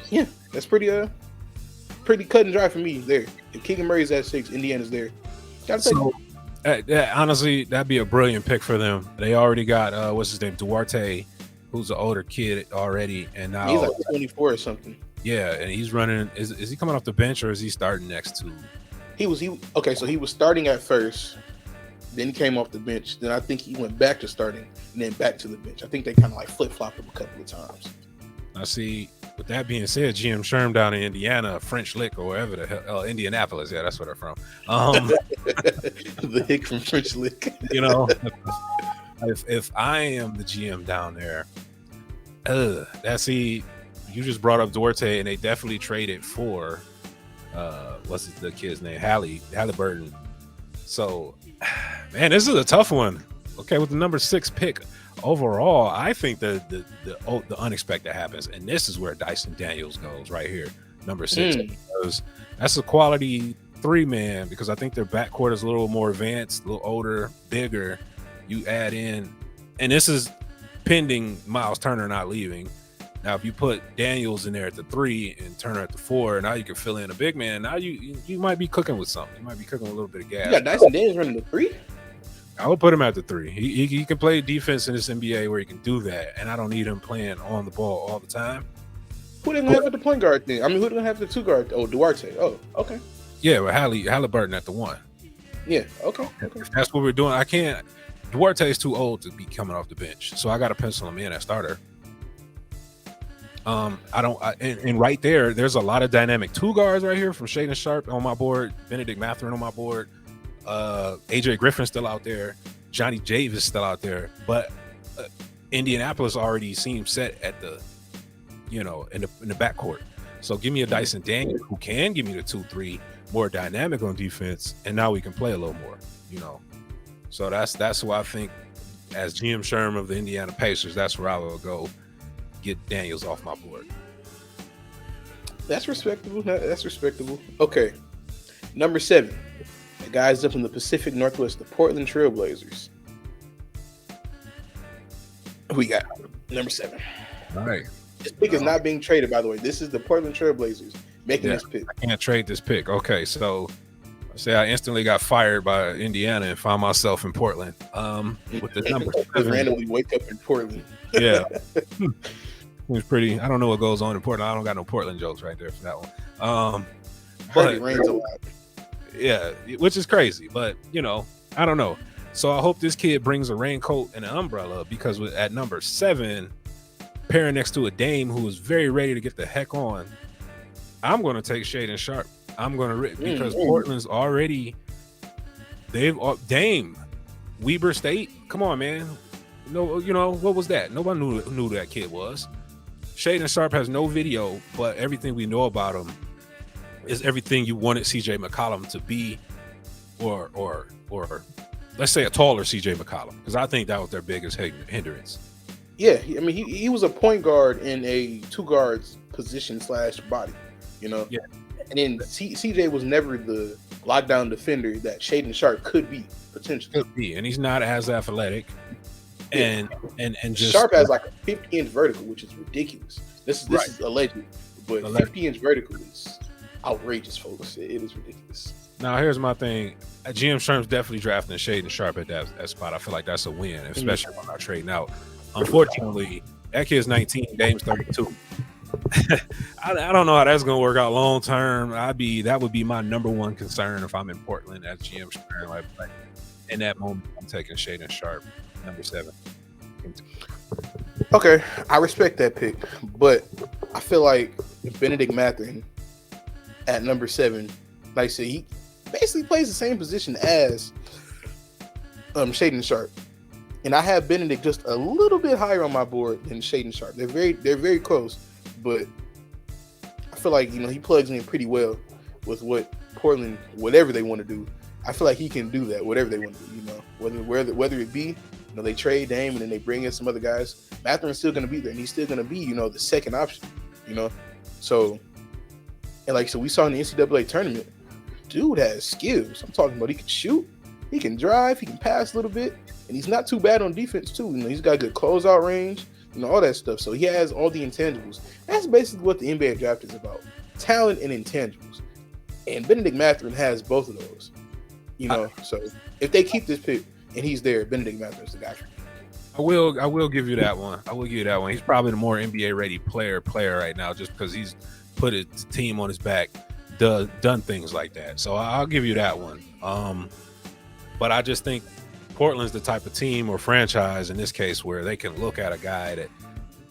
S1: Yeah, that's pretty cut and dry for me there. If Keegan Murray's at 6, Indiana's there.
S2: Honestly, that'd be a brilliant pick for them. They already got what's his name, Duarte, who's an older kid already, and now
S1: he's like 24 or something.
S2: Yeah, and he's running. Is he coming off the bench or is he starting next to?
S1: So he was starting at first, then he came off the bench. Then I think he went back to starting, and then back to the bench. I think they kind of like flip-flopped him a couple of times.
S2: I see. With that being said, GM Sherm down in Indiana, French Lick or wherever the hell, Indianapolis. Yeah, that's where they're from.
S1: The hick from French Lick.
S2: If I am the GM down there, you just brought up Duarte, and they definitely traded for what's the kid's name? Halliburton. So, man, this is a tough one. Okay, with the number 6 pick overall, I think the unexpected happens, and this is where Dyson Daniels goes right here, number 6, because that's a quality 3-man. Because I think their backcourt is a little more advanced, a little older, bigger. You add in, and this is pending Miles Turner not leaving. Now, if you put Daniels in there at the 3 and Turner at the 4, now you can fill in a big man. Now you might be cooking with something. You might be cooking with a little bit of gas.
S1: You got Dyson Daniels running the 3?
S2: I would put him at the 3. He can play defense in this NBA where he can do that, and I don't need him playing on the ball all the time.
S1: Who they gonna have at the point guard then? I mean, who they gonna have the 2 guard? Oh, Duarte. Oh, okay.
S2: Yeah, with Halliburton at the 1.
S1: Yeah, okay.
S2: If that's what we're doing, I can't. Duarte is too old to be coming off the bench, so I got to pencil him in as starter. And right there's a lot of dynamic 2 guards right here from Shaedon Sharpe on my board, Benedict Mathurin on my board, AJ Griffin still out there, Johnny Davis still out there, but Indianapolis already seems set at the, in the backcourt. So give me a Dyson Daniels who can give me the 2-3, more dynamic on defense, and now we can play a little more, So that's why I think, as GM Sherm of the Indiana Pacers, that's where I will go. Get Daniels off my board.
S1: That's respectable. Okay. Number 7. The guys up in the Pacific Northwest, the Portland Trailblazers. Who we got? Number 7.
S2: All right.
S1: This pick is not being traded, by the way. This is the Portland Trailblazers making this pick.
S2: I can't trade this pick. Okay, so say I instantly got fired by Indiana and found myself in Portland. With the number 7.
S1: Randomly wake up in Portland.
S2: Yeah. It was pretty. I don't know what goes on in Portland. I don't got no Portland jokes right there for that one.
S1: But it rains a lot.
S2: Yeah, which is crazy. But I don't know. So I hope this kid brings a raincoat and an umbrella, because at number 7, pairing next to a Dame who is very ready to get the heck on, I'm going to take Shaedon Sharpe. I'm going to because Portland's already Dame, Weber State. Come on, man. No, what was that? Nobody knew who that kid was. Shaedon Sharpe has no video, but everything we know about him is everything you wanted CJ McCollum to be, or let's say a taller CJ McCollum, because I think that was their biggest hindrance.
S1: Yeah, I mean he was a point guard in a 2 guards position / body, Yeah. And then CJ was never the lockdown defender that Shaedon Sharpe could be potentially.
S2: Could be, and he's not as athletic. And just
S1: Sharpe has like a 50-inch vertical, which is ridiculous. This is alleged, but 50-inch vertical is outrageous, folks. It is ridiculous.
S2: Now here's my thing: GM Sherm's definitely drafting Shaedon Sharpe at that spot. I feel like that's a win, especially when I'm trading out. Unfortunately, that kid's 19, Dame's 32. I don't know how that's gonna work out long term. That would be my number 1 concern if I'm in Portland as GM Sherm. Like in that moment, I'm taking Shaedon Sharpe. Number 7.
S1: Okay, I respect that pick, but I feel like Benedict Mathurin at number 7, like I said, he basically plays the same position as Shaedon Sharpe, and I have Benedict just a little bit higher on my board than Shaedon Sharpe. They're very close, but I feel like he plugs in pretty well with what Portland, whatever they want to do. I feel like he can do that, whatever they want to do. Whether it be they trade Dame and then they bring in some other guys, Mathurin's still going to be there, and he's still going to be, the second option, So, and like so, we saw in the NCAA tournament, dude has skills. I'm talking about he can shoot, he can drive, he can pass a little bit, and he's not too bad on defense too. He's got good closeout range, all that stuff. So he has all the intangibles. That's basically what the NBA draft is about: talent and intangibles. And Benedict Mathurin has both of those. So if they keep this pick and he's there, Benedict Mathurin's the guy for me.
S2: I will give you that one. He's probably the more NBA ready player right now, just because he's put his team on his back, done things like that. So I'll give you that one. But I just think Portland's the type of team or franchise in this case where they can look at a guy that,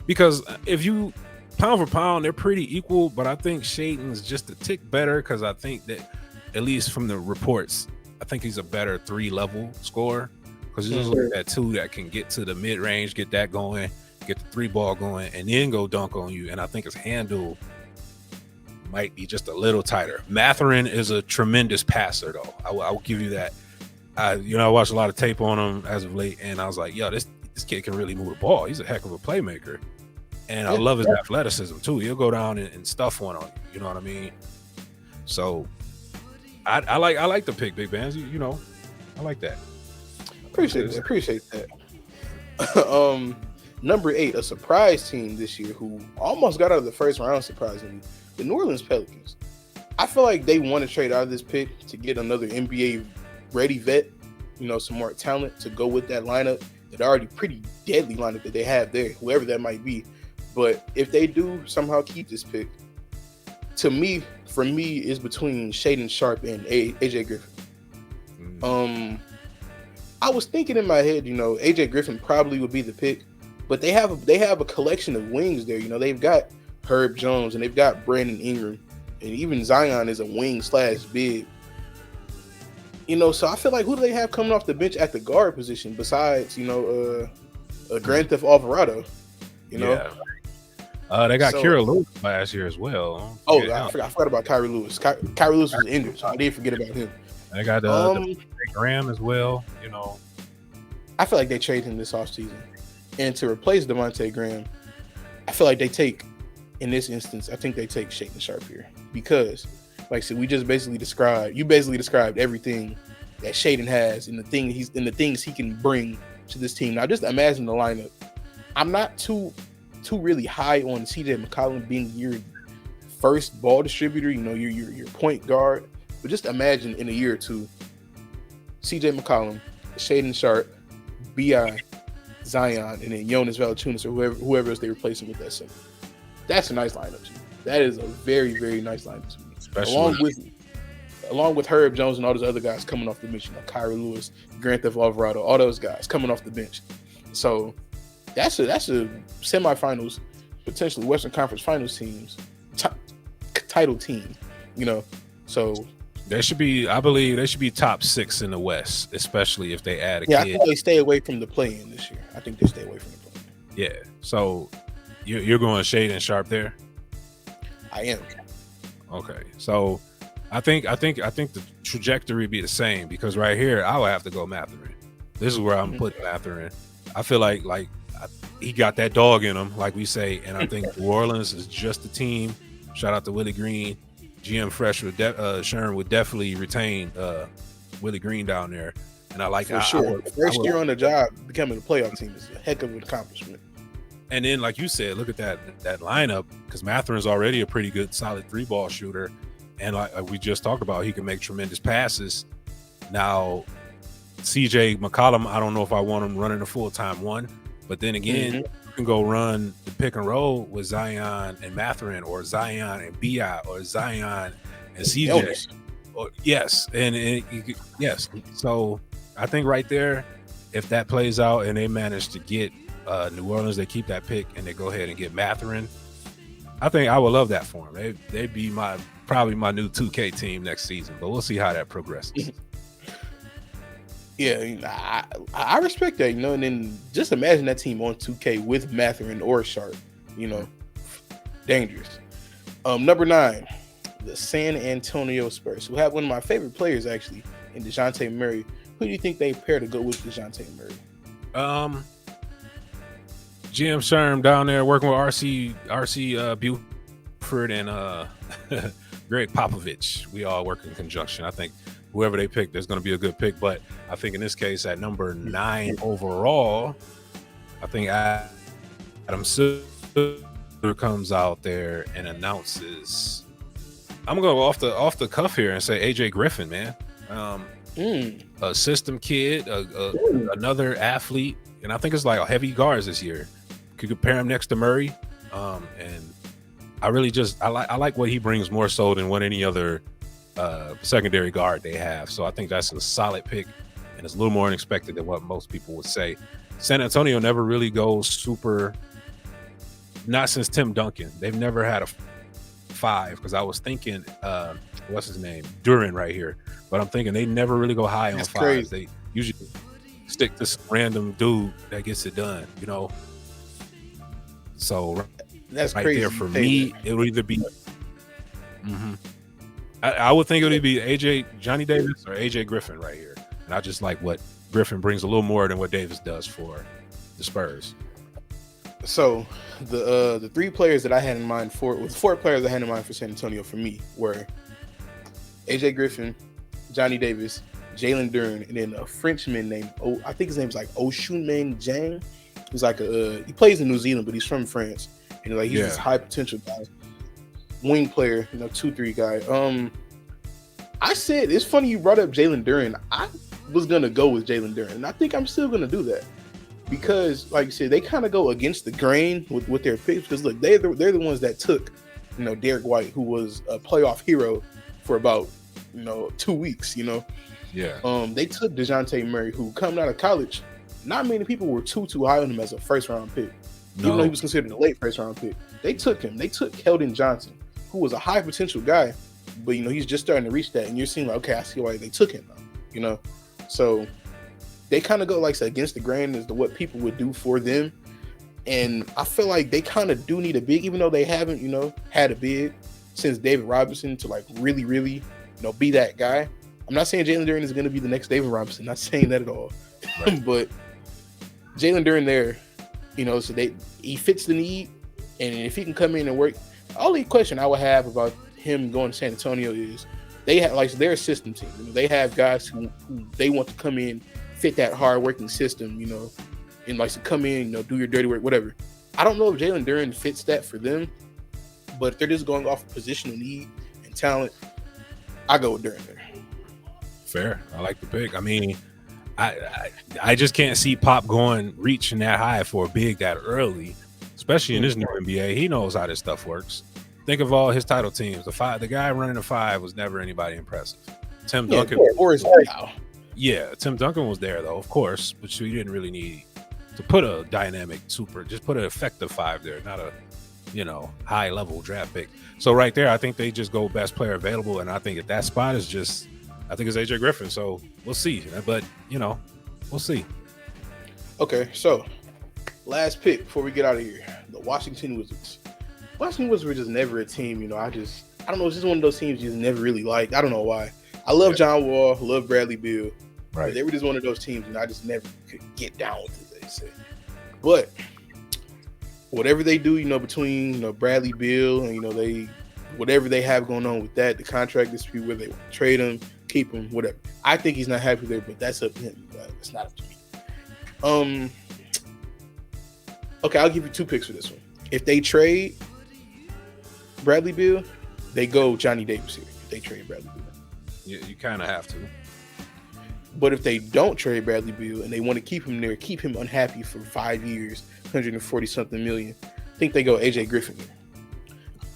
S2: because if you pound for pound, they're pretty equal, but I think Shaedon's just a tick better, because I think that, at least from the reports, I think he's a better 3-level scorer, because he's that 2 that can get to the mid-range, get that going, get the 3 ball going, and then go dunk on you. And I think his handle might be just a little tighter. Mathurin is a tremendous passer, though. I will give you that. I watched a lot of tape on him as of late, and I was like, yo, this kid can really move the ball. He's a heck of a playmaker. And I love his athleticism, too. He'll go down and stuff one on you. You know what I mean? So I like the pick, Big Bands. I like that.
S1: Appreciate that. Number 8, a surprise team this year who almost got out of the first round, surprisingly, the New Orleans Pelicans. I feel like they want to trade out of this pick to get another NBA ready vet, some more talent to go with that lineup, that already pretty deadly lineup that they have there, whoever that might be. But if they do somehow keep this pick, for me, is between Shaedon Sharpe and AJ Griffin. I was thinking in my head, AJ Griffin probably would be the pick, but they have a collection of wings there. They've got Herb Jones and they've got Brandon Ingram, and even Zion is a wing/big. So I feel like, who do they have coming off the bench at the guard position besides, Grand Theft Alvarado?
S2: Yeah. They got Kira Lewis last year as well.
S1: I forgot about Kyrie Lewis. Kyrie Lewis was injured, so I did forget about him.
S2: They got Devontae Graham as well.
S1: I feel like they trade him this offseason. And to replace Devontae Graham, I feel like in this instance, I think they take Shaedon Sharpe here. Because, like I said, you basically described everything that Shaedon has and the things he can bring to this team. Now, just imagine the lineup. I'm not too really high on CJ McCollum being your first ball distributor, your point guard. But just imagine in a year or two, CJ McCollum, Shaedon Sharpe, B.I., Zion, and then Jonas Valanciunas or whoever else they replace him with that center. That's a nice lineup to me. That is a very, very nice lineup to me. Especially along with Herb Jones and all those other guys coming off the bench, Kyrie Lewis, Grand Theft Alvarado, all those guys coming off the bench. So that's a semifinals, potentially Western Conference Finals teams, title team. So
S2: I believe they should be top 6 in the West, especially if they add a kid.
S1: I think they stay away from the play-in this year. I think they stay away from the play-in.
S2: Yeah. So you're going Shaedon Sharpe there?
S1: I am.
S2: Okay. So I think the trajectory be the same, because right here I would have to go Mathurin. This is where I'm putting Mathurin. I feel like he got that dog in him, like we say, and I think New Orleans is just the team. Shout out to Willie Green. GM Fresh Sherm would definitely retain Willie Green down there, and I like
S1: for sure. First year on the job, becoming a playoff team is a heck of an accomplishment.
S2: And then, like you said, look at that lineup, because Mathurin's already a pretty good, solid 3-ball shooter, and like we just talked about, he can make tremendous passes. Now, CJ McCollum, I don't know if I want him running a full-time one, but then again, you can go run the pick and roll with Zion and Mathurin, or Zion and B.I., or Zion and CJ. Yes. Yes. So I think right there, if that plays out and they manage to get New Orleans, they keep that pick and they go ahead and get Mathurin, I think I would love that for them. They'd be probably my new 2K team next season, but we'll see how that progresses.
S1: Yeah, I respect that, and then just imagine that team on 2K with Mathurin or Sharpe, dangerous. Number 9, the San Antonio Spurs, who have one of my favorite players actually in DeJounte Murray. Who do you think they pair to go with DeJounte Murray?
S2: GM Sherm down there working with RC Buford and Greg Popovich. We all work in conjunction. I think whoever they pick, there's going to be a good pick. But I think in this case, at number 9 overall, I think Adam Silver comes out there and announces. I'm going to go off the cuff here and say AJ Griffin, man. A system kid, another athlete, and I think it's like heavy guards this year. Could compare him next to Murray, and I really I like what he brings more so than what any other secondary guard they have. So I think that's a solid pick, and it's a little more unexpected than what most people would say. San Antonio never really goes super, not since Tim Duncan. They've never had a 5, because I was thinking what's his name, Duran right here, but I'm thinking they never really go high on 5s. They usually stick to some random dude that gets it done, So
S1: That's
S2: right
S1: crazy.
S2: there for me, it would either be. Mhm. I would think it would be Johnny Davis or AJ Griffin right here, and I just like what Griffin brings a little more than what Davis does for the Spurs.
S1: So the three players that I had in mind four players I had in mind for San Antonio for me were AJ Griffin, Johnny Davis, Jalen Duren, and then a Frenchman named I think his name's like Oshunmeng Jang. He's like he plays in New Zealand, but he's from France, and like he's this high potential guy, wing player, 2-3 guy. I said it's funny you brought up Jalen Duren. I was gonna go with Jalen Duren, and I think I'm still gonna do that because, like you said, they kind of go against the grain with their picks. Because look, they're the ones that took, Derek White, who was a playoff hero for about 2 weeks. They took DeJounte Murray, who coming out of college, not many people were too high on him as a first round pick, even though he was considered a late first round pick. They took him. They took Keldon Johnson, who was a high potential guy, but he's just starting to reach that, and you're seeing like, okay, I see why they took him now. So they kind of go like against the grain as to what people would do for them, and I feel like they kind of do need a big, even though they haven't had a big since David Robinson to like really be that guy. I'm not saying Jalen Duren is going to be the next David Robinson, not saying that at all, right. But Jalen Duren there, so he fits the need, and if he can come in and work. The only question I would have about him going to San Antonio is they have like their system team. They have guys who they want to come in, fit that hard working system, and like to come in, do your dirty work, whatever. I don't know if Jalen Duren fits that for them, but if they're just going off of positional need and talent, I go with Duren there.
S2: Fair. I like the pick. I mean, I just can't see Pop reaching that high for a big that early, especially in this new NBA. He knows how this stuff works. Think of all his title teams. The guy running the 5 was never anybody impressive. Tim Duncan. Tim Duncan was there though, of course, but you didn't really need to put a dynamic just put an effective 5 there, not a high level draft pick. So right there, I think they just go best player available, and I think at that spot is just. I think it's AJ Griffin, so we'll see. But we'll see.
S1: Okay, so last pick before we get out of here, the Washington Wizards. Washington Wizards were just never a team. I don't know. It's just one of those teams you just never really liked. I don't know why. I love John Wall, love Bradley Beal. Right. But they were just one of those teams, I just never could get down with it, they say. But whatever they do, between Bradley Beal and whatever they have going on with that, the contract dispute, whether they want to trade him, keep him, whatever. I think he's not happy there, but that's up to him. It's not up to me. Okay, I'll give you 2 picks for this one. If they trade Bradley Beal, they go Johnny Davis here. If they trade Bradley Beal,
S2: you kind of have to.
S1: But if they don't trade Bradley Beal and they want to keep him there, keep him unhappy for 5 years, 140 something million, I think they go AJ Griffin here.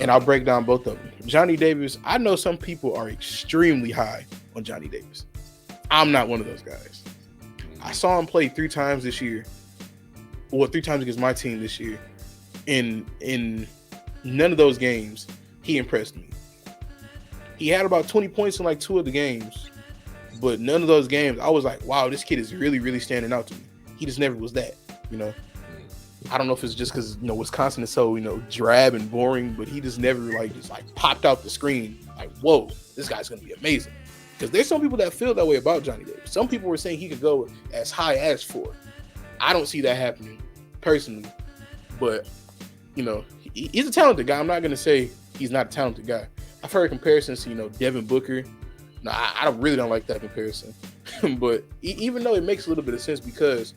S1: And I'll break down both of them. Johnny Davis, I know some people are extremely high on Johnny Davis. I'm not one of those guys. I saw him play 3 times this year. Well, 3 times against my team this year. In none of those games, he impressed me. He had about 20 points in like 2 of the games. But none of those games, I was like, wow, this kid is really, really standing out to me. He just never was that, I don't know if it's just because Wisconsin is so drab and boring, but he just never just popped out the screen like, whoa, this guy's gonna be amazing. Because there's some people that feel that way about Johnny Davis. Some people were saying he could go as high as 4. I don't see that happening personally, but he's a talented guy. I'm not gonna say he's not a talented guy. I've heard comparisons to Devin Booker. No, I really don't like that comparison, but even though it makes a little bit of sense because.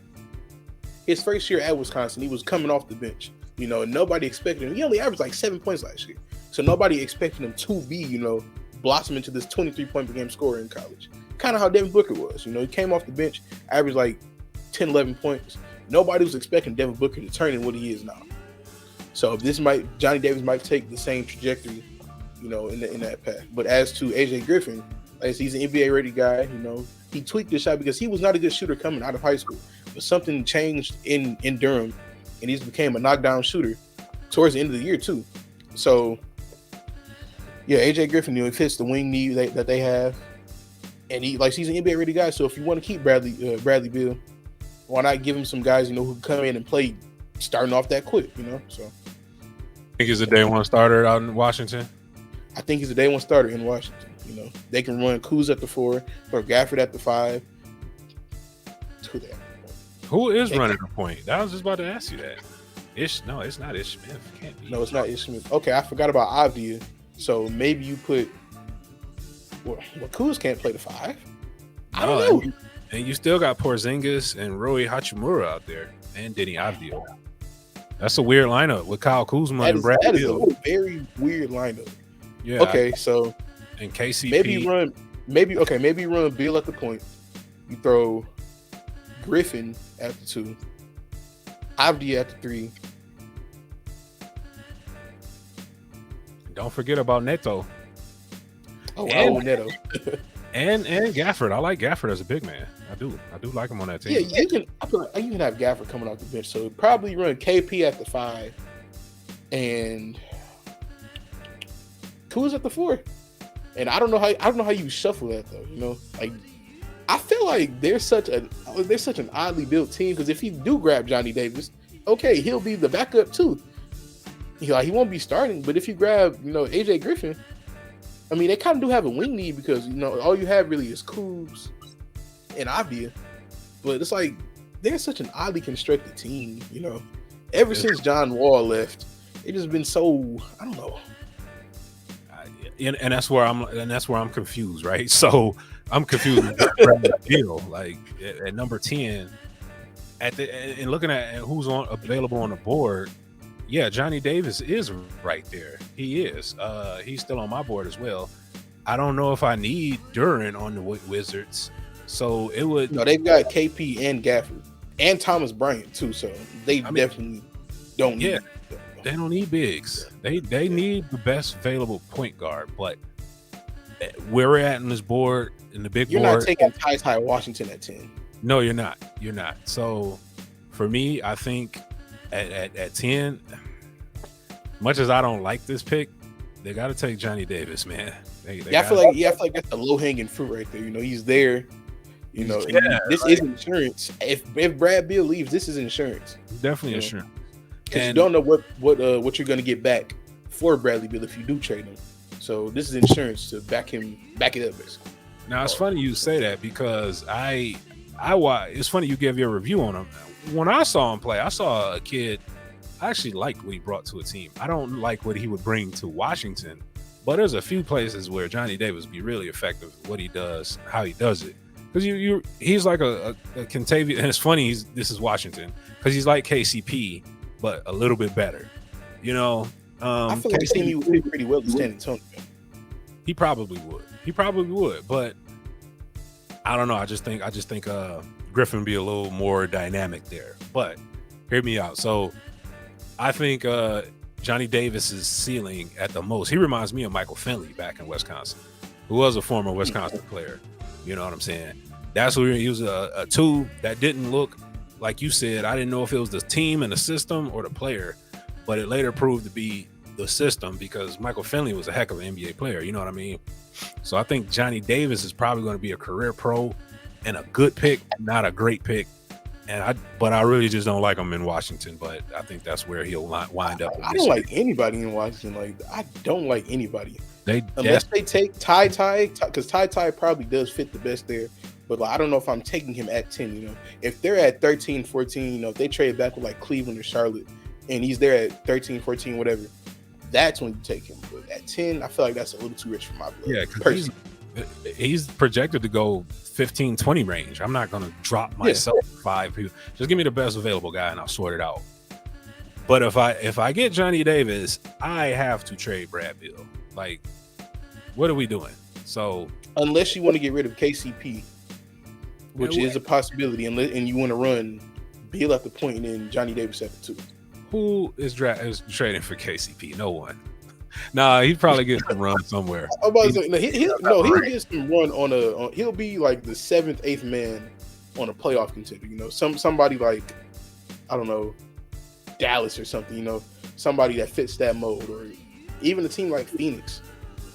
S1: His first year at Wisconsin, he was coming off the bench, and nobody expected him. He only averaged like 7 points last year. So nobody expected him to be, blossom into this 23-point per game scorer in college. Kind of how Devin Booker was. He came off the bench, averaged like 10, 11 points. Nobody was expecting Devin Booker to turn in what he is now. So Johnny Davis might take the same trajectory, in that path. But as to AJ Griffin, he's an NBA-ready guy, he tweaked his shot because he was not a good shooter coming out of high school. But something changed in Durham, and he became a knockdown shooter towards the end of the year too. So, yeah, AJ Griffin, he fits the wing need that they have, and he's an NBA ready guy. So if you want to keep Bradley Beal, why not give him some guys who can come in and play starting off that quick, you know. So
S2: Think he's a day one starter out in Washington.
S1: I think he's a day one starter in Washington. You know, they can run Kuz at the 4 or Gafford at the 5.
S2: Who is running the point? I was just about to ask you that. No, it's not Ish Smith. It can't be.
S1: No, it's not Ish Smith. Okay, I forgot about Avdia. So maybe you put. Well, Kuz can't play the 5. I don't know.
S2: And you still got Porzingis and Rui Hachimura out there, and Denny Avdia. That's a weird lineup with Kyle Kuzma and Brad
S1: That is
S2: Beal.
S1: a very weird lineup.
S2: Yeah.
S1: Okay, so
S2: and KCP.
S1: Maybe you run Beal at the point. You throw Griffin at the 2, Avdia at the 3.
S2: Don't forget about Neto.
S1: Neto.
S2: and Gafford. I like Gafford as a big man. I do like him on that team.
S1: Yeah, I feel like you can have Gafford coming off the bench. So probably run KP at the 5 and Kuz at the 4. And I don't know how you shuffle that though. You know, like I feel like they're such an oddly built team because if you do grab Johnny Davis, okay, he'll be the backup too. He won't be starting, but if you grab AJ Griffin, I mean they kind of do have a wing need because all you have really is Kuz and Avdia, but it's like they're such an oddly constructed team. Ever since John Wall left, it just been so I don't know.
S2: And that's where I'm confused, right? So I'm confused with Beal, like at number 10, and looking at who's available on the board. Yeah, Johnny Davis is right there. He is. He's still on my board as well. I don't know if I need Duren on the Wizards, so it would.
S1: No, they've got KP and Gafford and Thomas Bryant too, so they definitely don't.
S2: Yeah. They don't need bigs. They need the best available point guard. But where we're at in this board, in the big
S1: board, you're not taking Ty Washington at 10.
S2: No, you're not. You're not. So for me, I think at 10, much as I don't like this pick, they got to take Johnny Davis, man. I feel
S1: like that's the low hanging fruit right there. He's there. This is insurance. If Brad Beal leaves, this is insurance.
S2: Definitely insurance.
S1: Because you don't know what you're going to get back for Bradley Beal if you do trade him. So this is insurance to back it up, basically.
S2: Now it's funny you say that because it's funny you give your review on him. When I saw him play, I saw a kid. I actually liked what he brought to a team. I don't like what he would bring to Washington, but there's a few places where Johnny Davis would be really effective. What he does, how he does it, because he's like a Kentavious, and it's funny. This is Washington because he's like KCP. But a little bit better, I feel
S1: like he would fit pretty well to San Antonio.
S2: He probably would, but I don't know. I just think Griffin be a little more dynamic there. But hear me out. So I think Johnny Davis's ceiling at the most. He reminds me of Michael Finley back in Wisconsin, who was a former Wisconsin player. You know what I'm saying? That's where he was a 2 that didn't look. Like you said, I didn't know if it was the team and the system or the player, but it later proved to be the system because Michael Finley was a heck of an NBA player. You know what I mean? So I think Johnny Davis is probably going to be a career pro and a good pick, not a great pick. But I really just don't like him in Washington. But I think that's where he'll wind up.
S1: I don't like anybody in Washington. Like I don't like anybody.
S2: Unless
S1: they take Ty, because Ty probably does fit the best there. But I don't know if I'm taking him at 10, If they're at 13, 14, if they trade back with like Cleveland or Charlotte and he's there at 13, 14, whatever, that's when you take him. But at 10, I feel like that's a little too rich for my blood.
S2: Yeah, because he's projected to go 15, 20 range. I'm not going to drop myself 5 people. Just give me the best available guy and I'll sort it out. But if I get Johnny Davis, I have to trade Brad Beal. Like, what are we doing? So
S1: unless you want to get rid of KCP, which is a possibility, and you want to run Beal at the point and then Johnny Davis at the 2.
S2: Who is trading for KCP? No one. Nah, he'd probably get some run somewhere.
S1: I'm about to say, he'll get some run he'll be like the 7th, 8th man on a playoff contender. Somebody like, I don't know, Dallas or something. Somebody that fits that mold, or even a team like Phoenix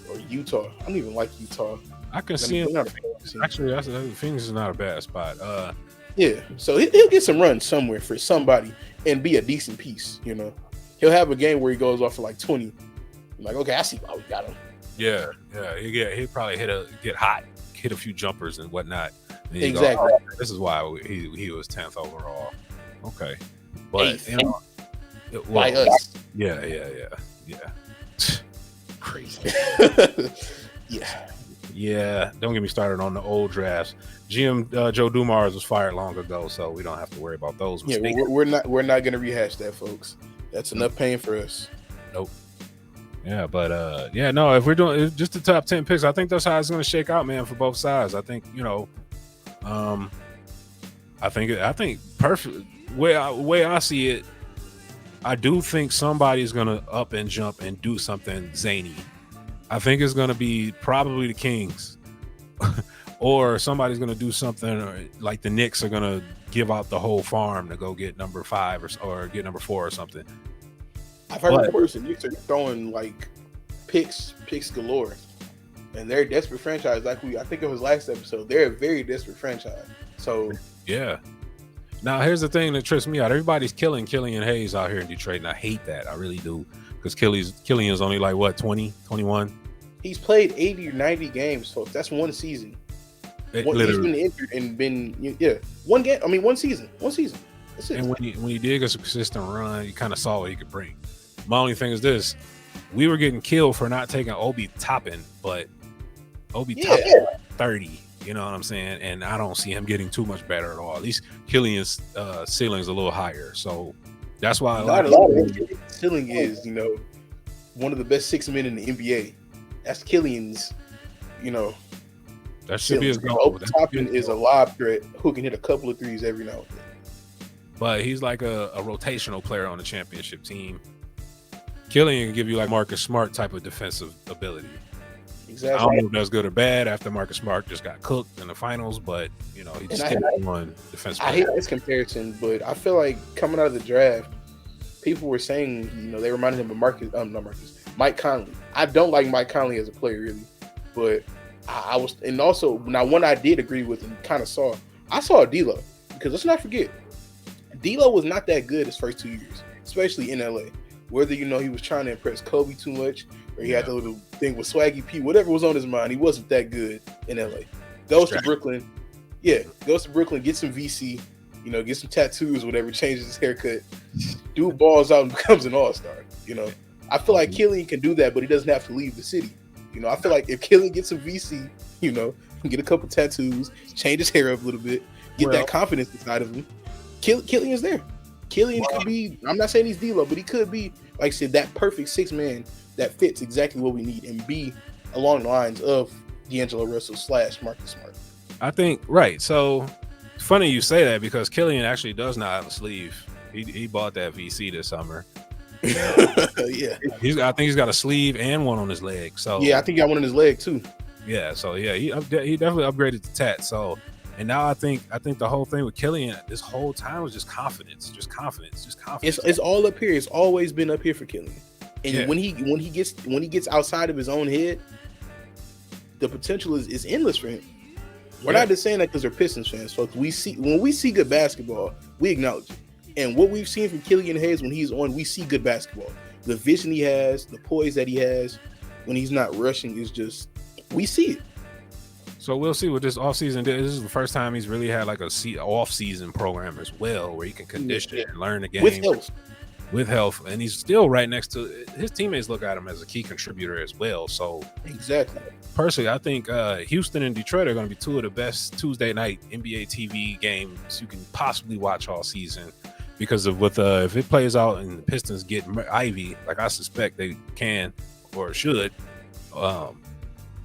S1: or Utah. I don't even like Utah.
S2: I can see him. Actually, Phoenix is not a bad spot.
S1: Yeah, so he'll get some runs somewhere for somebody and be a decent piece. You know, he'll have a game where he goes off for like 20. I'm like, okay, I see why we got him.
S2: Yeah. He'd probably get hot, hit a few jumpers and whatnot. And
S1: Exactly.
S2: Go, oh, this is why he was 10th overall. Okay, but
S1: Eighth.
S2: you know,
S1: By us.
S2: Yeah. Crazy. Yeah. Don't get me started on the old drafts. GM Joe Dumars was fired long ago, so we don't have to worry about those mistakes.
S1: Yeah, we're not gonna rehash that, folks. That's enough pain for us.
S2: Nope. Yeah, but no, if we're doing just the top 10 picks, I think that's how it's going to shake out, man, for both sides. I think, you know, I think perfect way I see it, I do think somebody's going to up and jump and do something zany. I think it's going to be probably the Kings or somebody's going to do something like the Knicks are going to give out the whole farm to go get number 5 or get number 4 or something.
S1: I've heard reports that Knicks are throwing like picks galore, and they're a desperate franchise. Like I think it was last episode, they're a very desperate franchise. So
S2: yeah. Now here's the thing that trips me out. Everybody's killing Killian Hayes out here in Detroit, and I hate that. I really do, because Killian's only like what 20, 21.
S1: He's played 80 or 90 games, folks. That's one season. He's been injured and been one game. I mean, one season. That's it.
S2: And when he did get a consistent run, you kind of saw what he could bring. My only thing is this: we were getting killed for not taking Obi Toppin, but Obi Toppin 30. You know what I'm saying? And I don't see him getting too much better at all. At least Killian's ceiling is a little higher, so that's why
S1: ceiling is one of the best 6 men in the NBA. That's Killian's.
S2: That should be his goal.
S1: Obi Toppin is a lob threat who can hit a couple of threes every now and then.
S2: But he's like a rotational player on the championship team. Killian can give you like Marcus Smart type of defensive ability.
S1: Exactly.
S2: I don't know if that's good or bad after Marcus Smart just got cooked in the finals, but he just can't one defense player.
S1: I hate this comparison, but I feel like coming out of the draft, people were saying, they reminded him of Mike Conley. I don't like Mike Conley as a player really, but I was, and also now one I did agree with and kind of I saw D'Lo, because let's not forget, D'Lo was not that good his first 2 years, especially in LA. Whether he was trying to impress Kobe too much, or he had the little thing with Swaggy P, whatever was on his mind, he wasn't that good in LA. Goes to Brooklyn, get some VC, get some tattoos, whatever, changes his haircut, dude balls out and becomes an all-star. I feel like Killian can do that, but he doesn't have to leave the city. I feel like if Killian gets some VC, get a couple tattoos, change his hair up a little bit, get that confidence inside of him, Killian's there. Killian could be, I'm not saying he's D'Lo, but he could be, like I said, that perfect 6-man that fits exactly what we need and be along the lines of D'Angelo Russell / Marcus Smart.
S2: I think, right. So, funny you say that, because Killian actually does not have a sleeve. He bought that VC this summer.
S1: Yeah.
S2: I think he's got a sleeve and one on his leg. So
S1: yeah, I think he got one on his leg too.
S2: Yeah, so yeah, he definitely upgraded the tat. So, and now I think the whole thing with Killian this whole time was just confidence.
S1: It's all up here. It's always been up here for Killian. And when he gets outside of his own head, the potential is endless for him. We're not just saying that because we're Pistons fans, folks. When we see good basketball, we acknowledge it. And what we've seen from Killian Hayes when he's on, we see good basketball. The vision he has, the poise that he has when he's not rushing is just, we see it.
S2: So we'll see what this offseason did. This is the first time he's really had like a off-season program as well, where he can condition and learn the game with health. And he's still right next to his teammates. Look at him as a key contributor as well. So
S1: exactly.
S2: Personally, I think Houston and Detroit are going to be two of the best Tuesday night NBA TV games you can possibly watch all season, because of if it plays out and the Pistons get Ivy, like I suspect they can or should.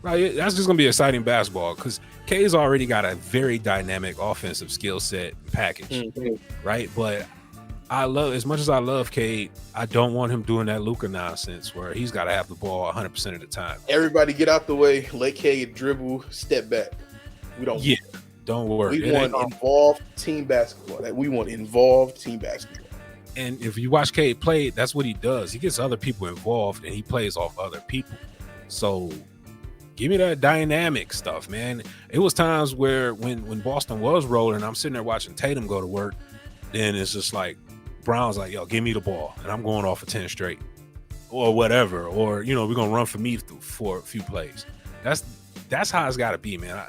S2: Right, that's just gonna be exciting basketball, because K's already got a very dynamic offensive skill set package, right? But as much as I love Cade, I don't want him doing that Luka nonsense where he's got to have the ball 100% of the time.
S1: Everybody get out the way, let Cade dribble, step back. We don't.
S2: Yeah, don't worry.
S1: We want involved team basketball.
S2: And if you watch Cade play, that's what he does. He gets other people involved and he plays off other people. So Give me that dynamic stuff, man. It was times where when Boston was rolling, I'm sitting there watching Tatum go to work. Then it's just like Brown's like, yo, give me the ball, and I'm going off for 10 straight, or whatever, or we're gonna run for me for a few plays. That's how it's got to be, man.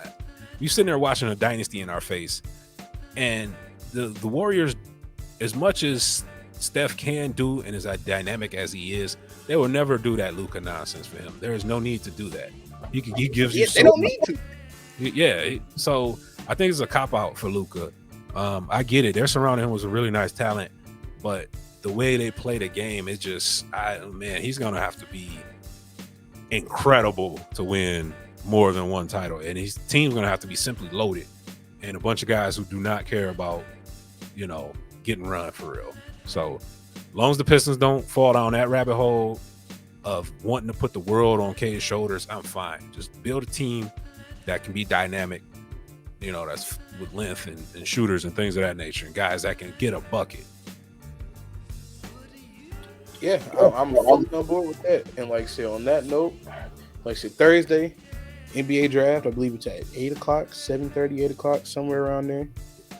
S2: You sitting there watching a dynasty in our face, and the Warriors, as much as Steph can do and as dynamic as he is, they will never do that Luka nonsense for him. There is no need to do that. He gives you.
S1: They don't need to.
S2: Yeah, so I think it's a cop out for Luka. I get it. They're surrounding him with a really nice talent, but the way they play the game, it just, he's gonna have to be incredible to win more than one title, and his team's gonna have to be simply loaded, and a bunch of guys who do not care about, getting run for real. So, as long as the Pistons don't fall down that rabbit hole of wanting to put the world on K's shoulders, I'm fine. Just build a team that can be dynamic, that's with length and shooters and things of that nature, and guys that can get a bucket.
S1: Yeah, I'm fully on board with that. And like I said, on that note, like I said, Thursday, NBA draft, I believe it's at 8 o'clock, 7:30, 8 o'clock, somewhere around there.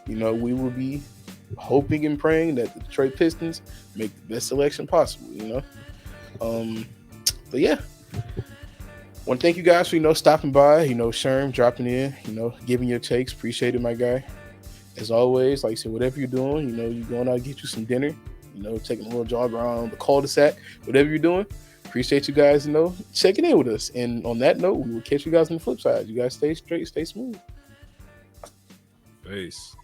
S1: We will be hoping and praying that the Detroit Pistons make the best selection possible, But yeah, want to thank you guys for, stopping by, Sherm dropping in, giving your takes. Appreciate it, my guy. As always, like I said, whatever you're doing, you're going out to get you some dinner, taking a little jog around the cul-de-sac, whatever you're doing. Appreciate you guys, checking in with us. And on that note, we will catch you guys on the flip side. You guys stay straight, stay smooth.
S2: Peace.